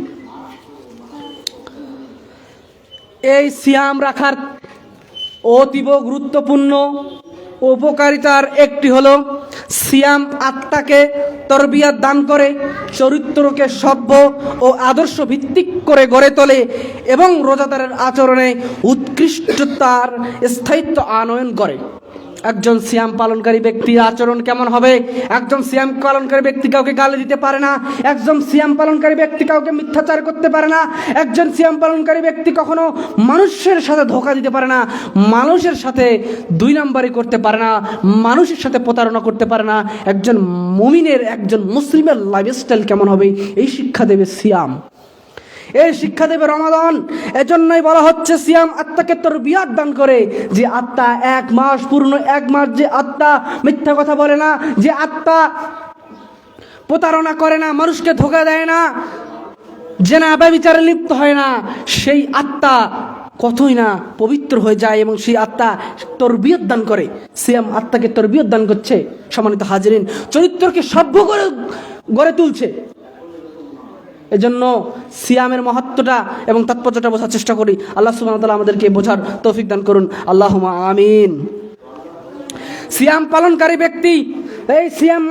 এই সিয়াম রাখার অতীব গুরুত্বপূর্ণ উপকারিতার একটি হলো, সিয়াম আত্মাকে তরবিয়াত দান করে, চরিত্রকে সভ্য ও আদর্শ ভিত্তিক করে গড়ে তোলে এবং রোজাদারের আচরণে উৎকৃষ্টতার স্থায়িত্ব আনয়ন করে। একজন সিয়াম পালনকারী ব্যক্তির আচরণ কেমন হবে? একজন সিয়াম পালনকারী ব্যক্তি কাউকে গালি দিতে পারে না, একজন সিয়াম পালনকারী ব্যক্তি কাউকে মিথ্যাচার করতে পারে না, একজন সিয়াম পালনকারী ব্যক্তি কখনো মানুষের সাথে ধোঁকা দিতে পারে না, মানুষের সাথে 2 নাম্বারি করতে পারে না, মানুষের সাথে প্রতারণা করতে পারে না। একজন মুমিনের, একজন মুসলিমের লাইফস্টাইল কেমন হবে, এই শিক্ষা দেবে সিয়াম, এই শিক্ষা দেবে রমাদান। এজন্যই বলা হচ্ছে সিয়াম আত্মাকে তরবিয়াত দান করে। যে আত্মা 1 মাস, পূর্ণ 1 মাস যে আত্মা মিথ্যা কথা বলে না, যে আত্মা প্রতারণা করে না, মানুষকে ধোঁকা দেয় না, জেনা ব্যভিচারে লিপ্ত হয় না, সেই আত্মা কতই না পবিত্র হয়ে যায় এবং সেই আত্মা তরবিয়ত দান করে। সিয়াম আত্মাকে তরবিয়ত দান করছে। সম্মানিত হাজিরিন, চরিত্রকে সভ্য করে গড়ে তুলছে। এজন্য সিয়ামের মহত্বটা এবং তাৎপর্যটা বোঝার চেষ্টা করি। আল্লাহ সুবহানাহু ওয়া তাআলা আমাদেরকে বোঝার তৌফিক দান করুন, আল্লাহুম্মা আমিন। সিয়াম পালনকারী ব্যক্তি, এই সিয়াম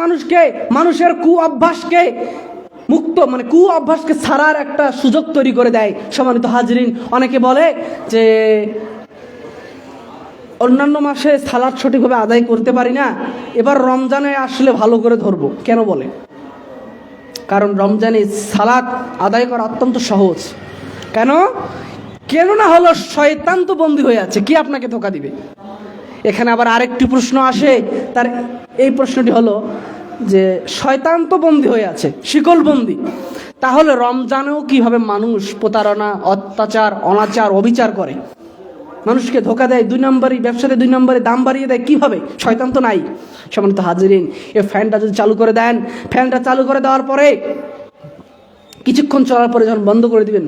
মানুষের অভ্যাসকে মুক্ত, মানে অভ্যাসকে ছাড়ার একটা সুযোগ তৈরি করে দেয়। সম্মানিত হাজরিন, অনেকে বলে যে অন্যান্য মাসে সালাত সঠিকভাবে আদায় করতে পারি না, এবার রমজানে আসলে ভালো করে ধরবো। কেন বলে? কারণ রমজানে সালাত আদায় করা অত্যন্ত সহজ। কেননা হলো শয়তান তো বন্দী হয়ে আছে, কি আপনাকে ধোঁকা দিবে? এখানে আবার আরেকটি প্রশ্ন আসে, তার এই প্রশ্নটি হলো যে শয়তান তো বন্দী হয়ে আছে, শিকল বন্দী, তাহলে রমজানেও কিভাবে মানুষ প্রতারণা, অত্যাচার, অনাচার, অবিচার করে, মানুষকে ধোকা দেয়, 2 নম্বরই ব্যবসাতে 2 নম্বরে দাম বাড়িয়ে দেয়? কিভাবে? শয়তান তো নাই। সম্মানিত হাজিরিন, এই ফ্যানটা যদি চালু করে দেন, ফ্যানটা চালু করে দেওয়ার পরে কিছুক্ষণ চলার পরে যখন বন্ধ করে দিবেন,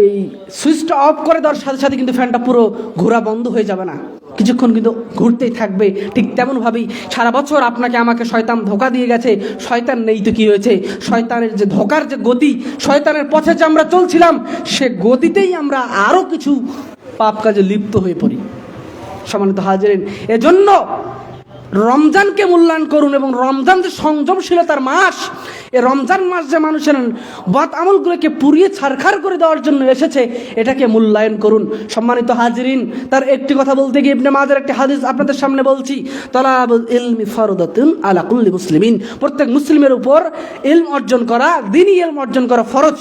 এই সুইচটা অফ করে দেওয়ার সাথে সাথে কিন্তু ফ্যানটা পুরো ঘোরা বন্ধ হয়ে যাবে না, কিছুক্ষণ কিন্তু ঘুরতেই থাকবে। ঠিক তেমনভাবেই সারা বছর আপনাকে আমাকে শয়তান ধোকা দিয়ে গেছে, শয়তান নেই তো কি হয়েছে? শয়তানের যে ধোকার যে গতি, শয়তানের পথে যে আমরা চলছিলাম, সে গতিতেই আমরা আরও কিছু পাপ কাজে লিপ্ত হয়ে পড়ি। সম্মানিত হাজিরিন, এজন্য রমজানকে মূল্যায়ন করুন, এবং রমজান যে সংযমশীলতার মাস, এই রমজান মাস যে মানুষের বদ আমলগুলোকে পুড়িয়ে ছারখার করে দেওয়ার জন্য এসেছে, এটাকে মূল্যায়ন করুন। সম্মানিত হাজিরিন, তার একটি কথা বলতে গিয়ে ইবনে মাজার একটি হাদিস আপনাদের সামনে বলছি, তালাবুল ইলমি ফরদাতুন আলা কুল্লি মুসলিমিন, প্রত্যেক মুসলিমের উপর ইলম অর্জন করা, দ্বীনি ইলম অর্জন করা ফরজ।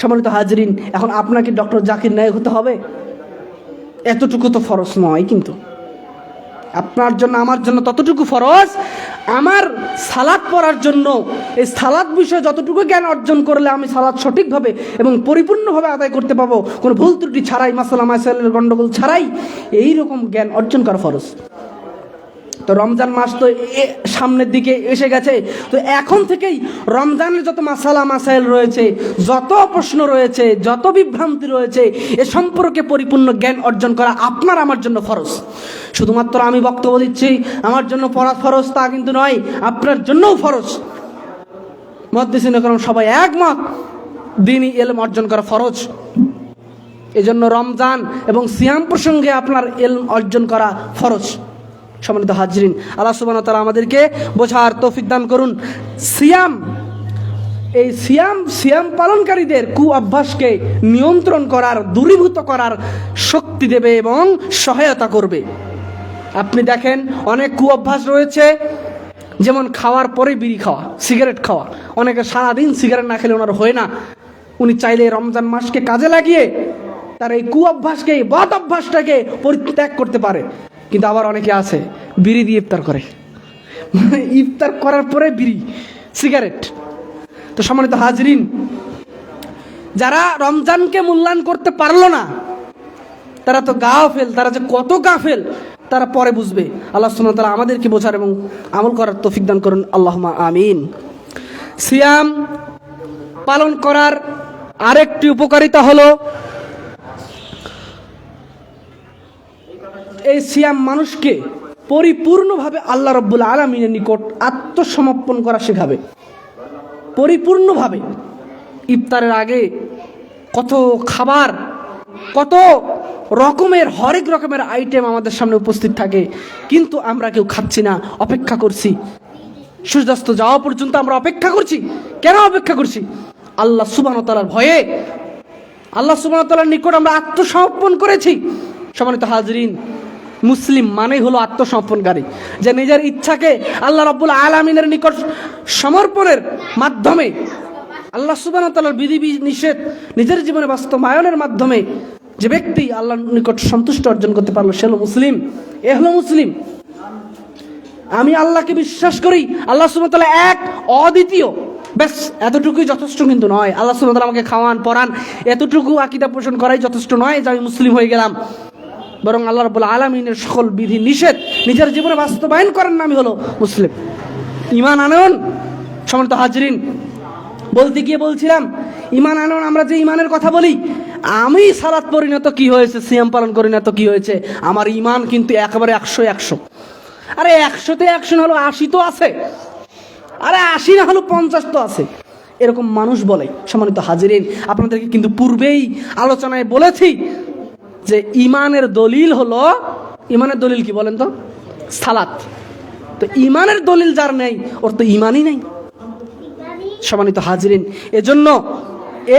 সম্মানিত হাজিরিন, এখন আপনাকে ডক্টর জাকির নায়েক হতে হবে? এতটুকু তো ফরজ নয়, কিন্তু আপনার জন্য আমার জন্য ততটুকু ফরজ। আমার সালাত পড়ার জন্য এই সালাত বিষয়ে যতটুকু জ্ঞান অর্জন করলে আমি সালাত সঠিকভাবে এবং পরিপূর্ণভাবে আদায় করতে পাবো, কোনো ভুল ত্রুটি ছাড়াই, মাসালা মাসাইলের গণ্ডগোল ছাড়াই, এই রকম জ্ঞান অর্জন করা ফরজ। তো রমজান মাস তো সামনের দিকে এসে গেছে, তো এখন থেকেই রমজানের যত মাসালা মাসাইল রয়েছে, যত প্রশ্ন রয়েছে, যত বিভ্রান্তি রয়েছে, এ সম্পর্কে পরিপূর্ণ জ্ঞান অর্জন করা আপনার আমার জন্য ফরজ। শুধুমাত্র আমি বক্তব্য দিচ্ছি, আমার জন্য পড়া ফরজ তা কিন্তু নয়, আপনার জন্যও ফরজ। মুহাদ্দিসিনে কেরাম সবাই একমত, দ্বীনি ইলম অর্জন করা ফরজ। এজন্য রমজান এবং সিয়াম প্রসঙ্গে আপনার ইলম অর্জন করা ফরজ। সম্মানিত হাজরিন, আল্লাহ সুবহানাহু ওয়া তাআলা আমাদেরকে বোঝার তৌফিক দান করুন। সিয়াম পালনকারীদের অভ্যাসকে নিয়ন্ত্রণ করার, দূরীভূত করার শক্তি দেবে এবং সহায়তা করবে। আপনি দেখেন অনেক অভ্যাস রয়েছে, যেমন খাওয়ার পরে বিড়ি খাওয়া, সিগারেট খাওয়া। অনেকে সারাদিন সিগারেট না খেলে ওনার হয় না, উনি চাইলে রমজান মাসকে কাজে লাগিয়ে তার এই অভ্যাসকে, বদ অভ্যাসটাকে পরিত্যাগ করতে পারে। কিন্তু আবার অনেকে আছে বিড়ি দিয়ে ইফতার করে, ইফতার করার পরে বিড়ি, সিগারেট। তো সম্মানিত হাজরিন, যারা রমজানকে মূল্যায়ন করতে পারলো না, তারা তো গাফেল, তারা যে কত গাফেল তারা পরে বুঝবে। আল্লাহ সুবহানাহু ওয়া তাআলা আমাদেরকে বোঝার এবং আমল করার তৌফিক দান করুন, আল্লাহুম্মা আমিন। সিয়াম পালন করার আরেকটি উপকারিতা হলো, এই সিয়াম মানুষকে পরিপূর্ণভাবে আল্লাহ রাব্বুল আলামিনের নিকট আত্মসমর্পণ করা শেখাবে, পরিপূর্ণভাবে। ইফতারের আগে কত খাবার, কত রকমের, হরেক রকমের আইটেম আমাদের সামনে উপস্থিত থাকে, কিন্তু আমরা কেউ খাচ্ছি না, অপেক্ষা করছি। সূর্যাস্ত যাওয়া পর্যন্ত আমরা অপেক্ষা করছি। কেন অপেক্ষা করছি? আল্লাহ সুবহানাহু ওয়া তাআলার ভয়ে, আল্লাহ সুবহানাহু ওয়া তাআলার নিকট আমরা আত্মসমর্পণ করেছি। সম্মানিত হাজরিন, মুসলিম মানেই হলো আত্মসমর্পণকারী, যে নিজের ইচ্ছাকে আল্লাহ রাব্বুল আলামিনের নিকট সমর্পণের মাধ্যমে, আল্লাহ সুবহানাহু ওয়া তাআলার বিধি নিষেধ নিজের জীবনে বাস্তবায়নের মাধ্যমে যে ব্যক্তি আল্লাহর নিকট সন্তুষ্ট অর্জন করতে পারলো, সে হলো মুসলিম। এ হলো মুসলিম। আমি আল্লাহকে বিশ্বাস করি, আল্লাহ সুবহানাহু ওয়া তাআলা এক, অদ্বিতীয়, ব্যাস এতটুকুই যথেষ্ট কিন্তু নয়। আল্লাহ সুবহানাহু ওয়া তাআলা আমাকে খাওয়ান, পরান, এতটুকু আকীদা পোষণ করাই যথেষ্ট নয় যে আমি মুসলিম হয়ে গেলাম। বরং আল্লাহ রাব্বুল আলামিনের সকল বিধি নিষেধ নিজের জীবনে বাস্তবায়ন করার নামই হলো মুসলিম। ঈমান আনয়ন। সম্মানিত হাজরিন, বলতে গিয়ে বলছিলাম, ঈমান আনয়ন, আমরা যে ঈমানের কথা বলি, আমি সালাত পড়ি না তো কি হয়েছে, সিয়াম পালন করি না তো কি হয়েছে, আমার ঈমান কিন্তু একেবারে 100। আরে 100তে 100 না হলো 80 তো আছে, আরে 80 না হলো 50 তো আছে। এরকম মানুষ বলে। সম্মানিত হাজিরিন, আপনাদেরকে কিন্তু পূর্বেই আলোচনায় বলেছি যে ইমানের দলিল হলো, ইমানের দলিল কি বলেন তো? সালাত। তো ইমানের দলিল যার নেই ওর তো ইমানই নেই। সম্মানিত হাজিরিন, এজন্য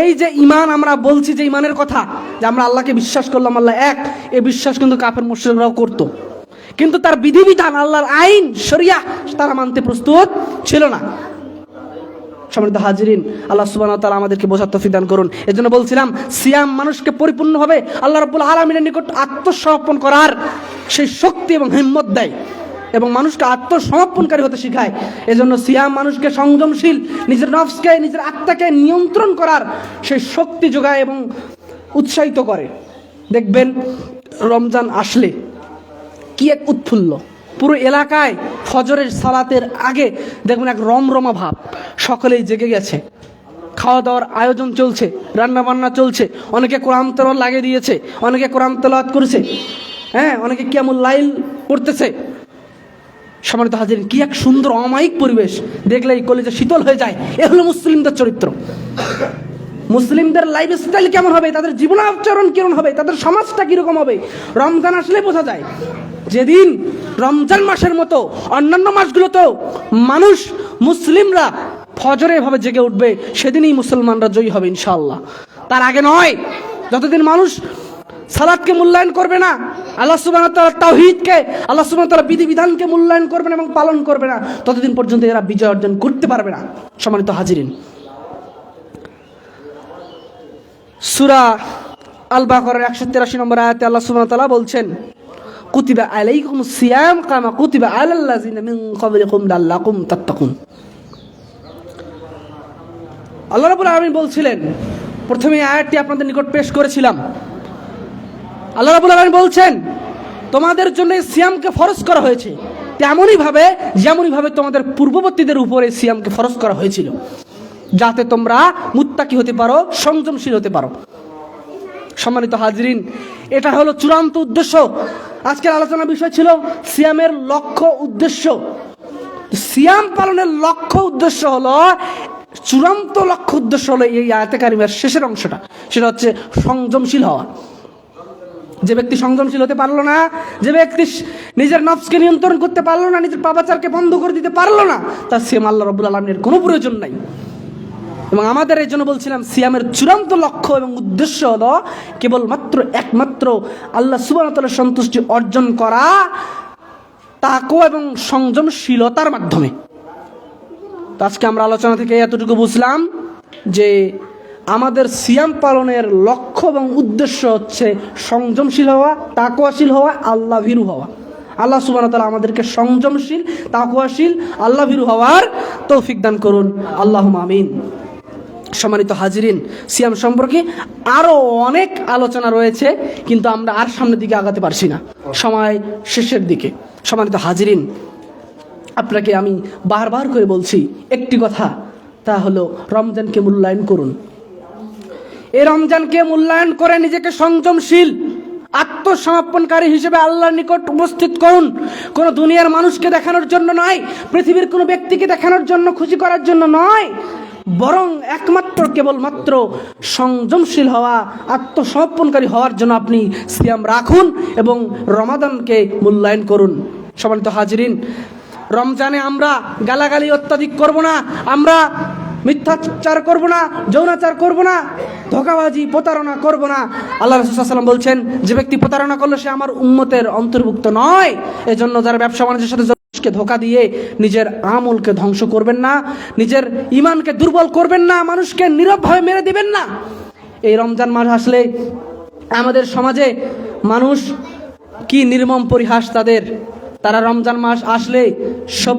এই যে ইমান আমরা বলছি, যে ইমানের কথা, যে আমরা আল্লাহকে বিশ্বাস করলাম, আল্লাহ এক, এই বিশ্বাস কিন্তু কাফের মুশরিকরাও করতো, কিন্তু তার বিধিবিধান, আল্লাহর আইন শরিয়া তারা মানতে প্রস্তুত ছিল না। সম্মানিত হাজিরিন, আল্লাহ সুবহানাহু ওয়া তাআলা আমাদেরকে বোঝার তৌফিক দান করুন। এজন্য বলছিলাম সিয়াম মানুষকে পরিপূর্ণভাবে আল্লাহ রাব্বুল আলামিনের নিকট আত্মসমর্পণ করার সেই শক্তি এবং হিম্মত দেয় এবং মানুষকে আত্মসমর্পণকারী হতে শেখায়। এজন্য সিয়াম মানুষকে সংযমশীল, নিজের নফসকে, নিজের আত্মাকে নিয়ন্ত্রণ করার সেই শক্তি যোগায় এবং উৎসাহিত করে। দেখবেন রমজান আসলে কি এক উৎফুল্ল, পুরো এলাকায় ফজরের সালাতের আগে দেখবেন এক রমরমা ভাব, সকলেই জেগে গেছে, খাওয়া দাওয়ার আয়োজন চলছে, রান্না বান্না চলছে, অনেকে কোরআন তেলাওয়াত লাগিয়ে দিয়েছে, অনেকে কোরআন তেলাওয়াত করেছে, অনেকে কিয়ামুল লাইল করতেছে। সম্মানিত হাজিরিন, কি এক সুন্দর অমায়িক পরিবেশ, দেখলেই কলিজা শীতল হয়ে যায়। এ হলো মুসলিমদের চরিত্র। মুসলিমদের লাইফস্টাইল কেমন হবে, তাদের জীবনাচরণ কেমন হবে, তাদের সমাজটা কীরকম হবে, রমজান আসলে বোঝা যায়। যেদিন রমজান মাসের মতো অন্যান্য মাসগুলোতেও মানুষ, মুসলিমরা ফজরে এভাবে জেগে উঠবে, সেদিনই মুসলমানরা জয়ী হবে ইনশাআল্লাহ। তার আগে নয়। যতদিন মানুষ সালাতকে মূল্যায়ন করবে না, আল্লাহ সুবহানাহু ওয়া তাআলার তাওহীদকে, আল্লাহ সুবহানাহু ওয়া তাআলার বিধিবিধানকে মূল্যায়ন করবে না এবং পালন করবে না, ততদিন পর্যন্ত এরা বিজয় অর্জন করতে পারবে না। সম্মানিত হাজিরিন, সূরা আল বাকারার 183 নম্বর আয়াতে আল্লাহ সুবহানাহু ওয়া তাআলা বলছেন, কুতিবা আলাইকুমুস সিয়াম কামা কুতিবা আলাল লাযিনা মিন ক্বাবলিকুম লাআল্লাকুম তাত্তাকুন। আল্লাহ রাব্বুল আলামিন বলছিলেন, প্রথমে আয়াতটি আপনাদের নিকট পেশ করেছিলাম। আল্লাহ রাব্বুল আলামিন বলছেন, তোমাদের জন্য সিয়ামকে ফরজ করা হয়েছে যেমনইভাবে তোমাদের পূর্ববর্তীদের উপরে সিয়ামকে ফরজ করা হয়েছিল, যাতে তোমরা মুত্তাকি হতে পারো, সংযমশীল হতে পারো। সম্মানিত হাজিরিন, এটা হলো চূড়ান্ত উদ্দেশ্য। আজকের আলোচনার বিষয় ছিল সিয়ামের লক্ষ্য উদ্দেশ্য। সিয়াম পালনের লক্ষ্য উদ্দেশ্য হলো, চূড়ান্ত লক্ষ্য উদ্দেশ্য হলো এই আয়াতে কারিমার শেষের অংশটা, সেটা হচ্ছে সংযমশীল হওয়া। যে ব্যক্তি সংযমশীল হতে পারলো না, যে ব্যক্তি নিজের নফসকে নিয়ন্ত্রণ করতে পারলো না, নিজের পাপাচারকে বন্ধ করে দিতে পারলো না, তার সিয়াম আল্লাহ রাব্বুল আলামিনের কোনো প্রয়োজন নাই। এবং আমাদের এই জন্য বলছিলাম, সিয়ামের চূড়ান্ত লক্ষ্য এবং উদ্দেশ্য হলো কেবলমাত্র একমাত্র আল্লাহ সুবহানাহু ওয়া তাআলার সন্তুষ্টি অর্জন করা, তাকওয়া এবং সংযমশীলতার মাধ্যমে। তো আজকে আমরা আলোচনা থেকে এতটুকু বুঝলাম যে আমাদের সিয়াম পালনের লক্ষ্য এবং উদ্দেশ্য হচ্ছে সংযমশীল হওয়া, তাকওয়াশীল হওয়া, আল্লাহ ভীরু হওয়া। আল্লাহ সুবহানাহু ওয়া তাআলা আমাদেরকে সংযমশীল, তাকওয়াশীল, আল্লাহ ভীরু হওয়ার তৌফিক দান করুন, আল্লাহুম্মা আমিন। সম্মানিত হাজিরিন, সিয়াম সম্পর্কে আরও অনেক আলোচনা রয়েছে, কিন্তু আমরা আর সামনের দিকে আগাতে পারছি না, সময় শেষের দিকে। সম্মানিত হাজিরিন, আপনাকে আমি বারবার করে বলছি একটি কথা, তা হলো রমজানকে মূল্যায়ন করুন। এই রমজানকে মূল্যায়ন করে নিজেকে সংযমশীল, আত্মসমর্পণকারী হিসেবে আল্লাহর নিকট উপস্থিত করুন। কোনো দুনিয়ার মানুষকে দেখানোর জন্য নয়, পৃথিবীর কোনো ব্যক্তিকে দেখানোর জন্য, খুশি করার জন্য নয়, বরং একমাত্র কেবলমাত্র সংযমশীল হওয়া, আত্মসমর্পণকারী হওয়ার জন্য আপনি সিয়াম রাখুন এবং রমাদানকে মূল্যায়ন করুন। সম্মানিত হাজিরিন, রমজানে আমরা গালাগালি অত্যাধিক করব না, আমরা মিথ্যাচার করব না, যৌনাচার করব না, ধোঁকাবাজি, প্রতারণা করব না। আল্লাহ রাসূল সাল্লাল্লাহু আলাইহি ওয়াসাল্লাম বলছেন, যে ব্যক্তি প্রতারণা করলো সে আমার উম্মতের অন্তর্ভুক্ত নয়। এজন্য যারা ব্যবসা বাণিজ্যের সাথে ধোঁকা দিয়ে নিজের আমলকে ধ্বংস করবেন না, নিজের ইমানকে দুর্বল করবেন না, মানুষকে নীরবভাবে মেরে দিবেন না। এই রমজান মাস আসলে আমাদের সমাজে মানুষ কি নির্মম পরিহাস তাদের, তারা রমজান মাস আসলে সব,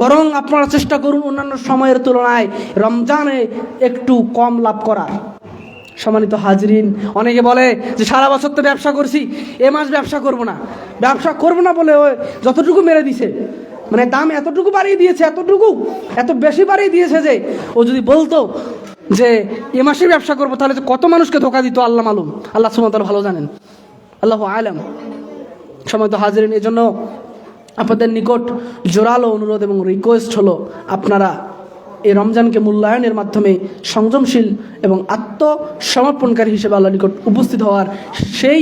বরং আপনারা চেষ্টা করুন অন্যান্য সময়ের তুলনায় রমজানে একটু কম লাভ করার। সম্মানিত হাজিরিন, অনেকে বলে যে সারা বছর তো ব্যবসা করছি, এ মাস ব্যবসা করব না বলে ওই যতটুকু মেরে দিছে, মানে দাম এতটুকু বাড়িয়ে দিয়েছে, এত বেশি বাড়িয়ে দিয়েছে যে ও যদি বলতো যে এ মাসে ব্যবসা করবো, তাহলে কত মানুষকে ধোঁকা দিত আল্লাহ মালুম, আল্লাহ সুবহানাহু ওয়া তাআলা ভালো জানেন, আল্লাহু আ'লাম। সম্মানিত হাজিরিন, এই জন্য আপনাদের নিকট জোরালো অনুরোধ এবং রিকোয়েস্ট হলো, আপনারা এই রমজানকে মূল্যায়নের মাধ্যমে সংযমশীল এবং আত্মসমর্পণকারী হিসেবে আল্লাহর নিকট উপস্থিত হওয়ার সেই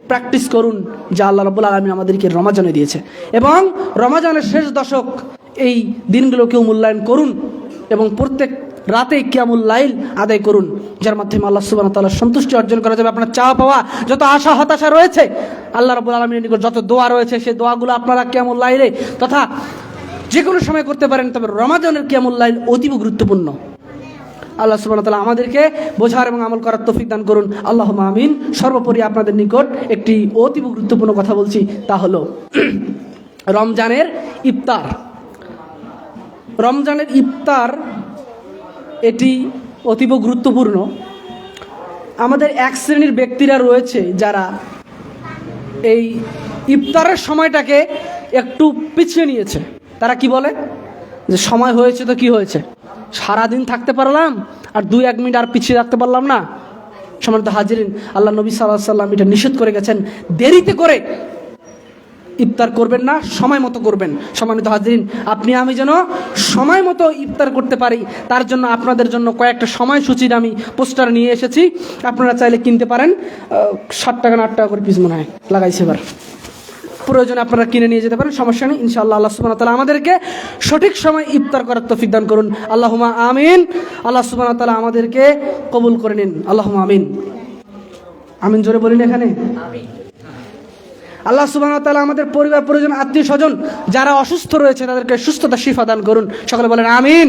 প্র্যাকটিস করুন যা আল্লাহ রাব্বুল আলামিন আমাদেরকে রমাজানে দিয়েছে। এবং রমাজানের শেষ দশক এই দিনগুলোকেও মূল্যায়ন করুন এবং প্রত্যেক রাতে কিয়ামুল লাইল আদায় করুন, যার মাধ্যমে আল্লাহ সুবহানাহু ওয়া তাআলার সন্তুষ্টি অর্জন করা যাবে। আপনার চাওয়া পাওয়া যত আশা হতাশা রয়েছে, আল্লাহ রাব্বুল আলামিনের নিকট যত দোয়া রয়েছে, সেই দোয়াগুলো আপনারা কিয়ামুল লাইলে তথা যে কোনো সময় করতে পারেন, তবে রমাজানের কিয়ামুল লাইল অতীব গুরুত্বপূর্ণ। আল্লাহ সুবহানাহু ওয়া তাআলা আমাদেরকে বোঝার এবং আমল করার তৌফিক দান করুন, আল্লাহুম্মা আমিন। সর্বোপরি আপনাদের নিকট একটি অতীব গুরুত্বপূর্ণ কথা বলছি, তা হলো রমজানের ইফতার। রমজানের ইফতার এটি অতীব গুরুত্বপূর্ণ। আমাদের এক শ্রেণীর ব্যক্তিরা রয়েছে যারা এই ইফতারের সময়টাকে একটু পিছিয়ে নিয়েছে। তারা কি বলে যে সময় হয়েছে তো কি হয়েছে, সারাদিন থাকতে পারলাম আর 2-1 মিনিট আর পিছিয়ে রাখতে পারলাম না। সম্মানিত হাজিরিন, আল্লাহ নবী সাল্লাল্লাহু আলাইহি ওয়াসাল্লাম এটা নিষেধ করে গেছেন, দেরিতে করে ইফতার করবেন না, সময় মতো করবেন। সম্মানিত হাজিরিন, আপনি আমি যেন সময় মতো ইফতার করতে পারি, তার জন্য আপনাদের জন্য কয়েকটা সময়সূচির আমি পোস্টার নিয়ে এসেছি। আপনারা চাইলে কিনতে পারেন, 7 টাকা না 8 টাকা করে পিস মনে হয় লাগাইছে এবার। প্রয়োজনে আপনারা কিনে নিয়ে যেতে পারেন, সমস্যা নেই। ইনশাআল্লাহ আল্লাহ সুবহানাহু ওয়া তাআলা আমাদেরকে সঠিক সময় ইফতার করার তৌফিক দান করুন, আল্লাহুম্মা আমিন। আল্লাহ সুবহানাহু ওয়া তাআলা আমাদেরকে কবুল করে নিন, আল্লাহুম্মা আমিন। আমিন জোরে বলিন এখানে। আল্লাহ সুবহানাহু ওয়া তাআলা আমাদের পরিবার পরিজন আত্মীয় স্বজন যারা অসুস্থ রয়েছে তাদেরকে সুস্থতা শিফা দান করুন, সকলে বলেন আমিন।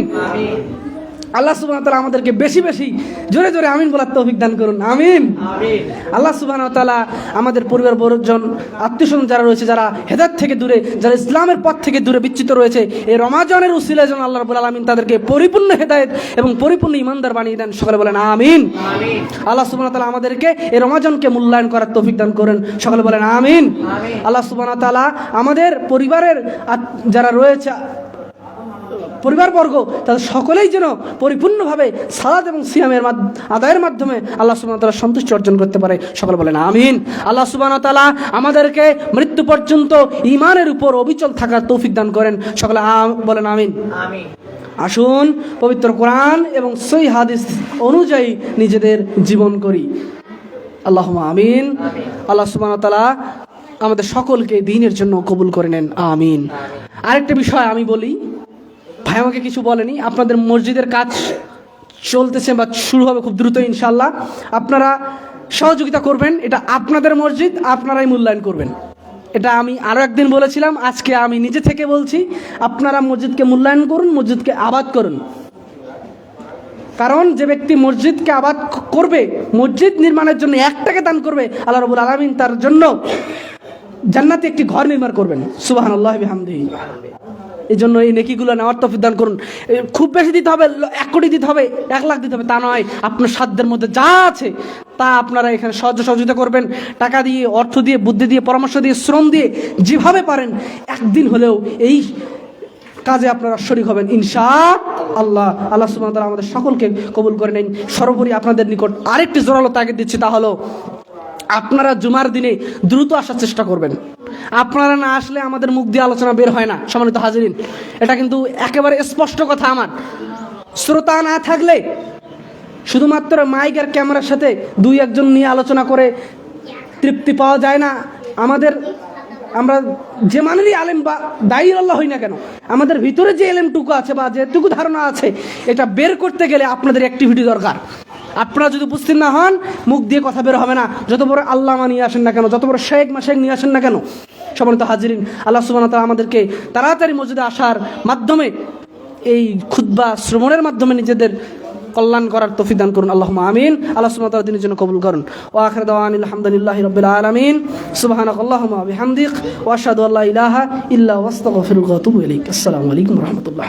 আল্লাহ সুবহানাহু ওয়া তাআলা আমাদেরকে বেশি বেশি জোরে জোরে আমিন বলার তৌফিক দান করুন, আমিন। আল্লাহ সুবহানাহু ওয়া তাআলা আমাদের পরিবার পরিজন আত্মীয় স্বজন যারা রয়েছে, যারা হেদায়েত থেকে দূরে, যারা ইসলামের পথ থেকে দূরে বিচ্যুত রয়েছে, এই রমাজানের উসিলায় যেন আল্লাহ রাব্বুল আলামিন তাদেরকে পরিপূর্ণ হেদায়েত এবং পরিপূর্ণ ঈমানদার বানিয়ে দেন, সকলে বলেন আমিন। আল্লাহ সুবহানাহু ওয়া তাআলা আমাদেরকে এই রমাজানকে মূল্যায়ন করার তৌফিক দান করেন, সকলে বলেন আমিন। আল্লাহ সুবহানাহু ওয়া তাআলা আমাদের পরিবারের যারা রয়েছে পরিবারবর্গ, তাদের সকলেই যেন পরিপূর্ণভাবে সালাত এবং সিয়ামের আদায়ের মাধ্যমে আল্লাহ সুবহানাহু ওয়া তাআলা সন্তুষ্টি অর্জন করতে পারে, সকলে বলেন আমিন। আল্লাহ সুবহানাহু ওয়া তাআলা আমাদেরকে মৃত্যু পর্যন্ত ঈমানের উপর অবিচল থাকার তৌফিক দান করেন, সকলে বলেন আমিন। আসুন পবিত্র কোরআন এবং সহিহ হাদিস অনুযায়ী নিজেদের জীবন করি, আল্লাহুম্মা আমিন। আল্লাহ সুবহানাহু ওয়া তাআলা আমাদের সকলকে দ্বীনের জন্য কবুল করে নেন, আমিন। আরেকটা বিষয় আমি বলি, ভাই আমাকে কিছু বলেনি, আপনাদের মসজিদের কাজ চলতেছে বা শুরু হবে খুব দ্রুত ইনশাআল্লাহ। আপনারা সহযোগিতা করবেন, এটা আপনাদের মসজিদ, আপনারাই মূল্যায়ন করবেন। এটা আমি আরও একদিন বলেছিলাম, আজকে আমি নিজে থেকে বলছি, আপনারা মসজিদকে মূল্যায়ন করুন, মসজিদকে আবাদ করুন। কারণ যে ব্যক্তি মসজিদকে আবাদ করবে, মসজিদ নির্মাণের জন্য 1 টাকা দান করবে, আল্লাহ রাব্বুল আলামিন তার জন্য জান্নাতে একটি ঘর নির্মাণ করবেন, সুবহানাল্লাহি বিহামদিহি। এই জন্য এই নেকিগুলো নেওয়ার তৌফিক দান করুন। খুব বেশি দিতে হবে, 1 কোটি দিতে হবে, 1 লাখ দিতে হবে তা নয়, আপনার সাধ্যের মধ্যে যা আছে তা আপনারা এখানে সহযোগিতা করবেন, টাকা দিয়ে, অর্থ দিয়ে, বুদ্ধি দিয়ে, পরামর্শ দিয়ে, শ্রম দিয়ে, যেভাবে পারেন একদিন হলেও এই কাজে আপনারা শরীক হবেন ইনশাআল্লাহ। আল্লাহ সুবহানাহু ওয়া তাআলা আমাদের সকলকে কবুল করে নেন। সর্বোপরি আপনাদের নিকট আরেকটি জোরালো তাগিদ দিচ্ছি, তা হলো আপনারা জুমার দিনে দ্রুত আসার চেষ্টা করবেন। আপনারা না আসলে আমাদের মুখ দিয়ে আলোচনা বের হয় না, সম্মানিত হাজিরিন। এটা কিন্তু একেবারে স্পষ্ট কথা। আমার শ্রোতা না থাকলে, শুধুমাত্র মাইক আর ক্যামেরার সাথে 2-1 জন নিয়ে আলোচনা করে তৃপ্তি পাওয়া যায় না। আমরা যে মানেরই আলেম বা দায়ী আল্লাহ হই না কেন, আমাদের ভিতরে যে এলেমটুকু আছে বা যেটুকু ধারণা আছে, এটা বের করতে গেলে আপনাদের অ্যাক্টিভিটি দরকার। আপনারা যদি উপস্থিত না হন, মুখ দিয়ে কথা বের হবে না। যত বড় আল্লামা নিয়ে আসেন না কেন, যত বড় শেখ মাশেখ নিয়ে আসেন না কেন, সম্মানিত হাজিরিন, আল্লাহ সুবহানাহু ওয়া তাআলা আমাদেরকে তাড়াতাড়ি মসজিদে আসার মাধ্যমে, এই খুতবা শ্রবণের মাধ্যমে নিজেদের কল্যাণ করার তৌফিক দান করুন, আল্লাহুম্মা আমিন। আল্লাহ সুবহানাহু ওয়া তাআলা দিনের জন্য কবুল করুন। ওয়া আখিরু দাওয়ানা আলহামদুলিল্লাহি রাব্বিল আলামিন। সুবহানাকাল্লাহুম্মা ওয়া বিহামদিক ওয়া আশহাদু আল্লা ইলাহা ইল্লা আনতা আস্তাগফিরুকা ওয়া আতুবু ইলাইক। আসসালামু আলাইকুম ওয়া রাহমাতুল্লাহ।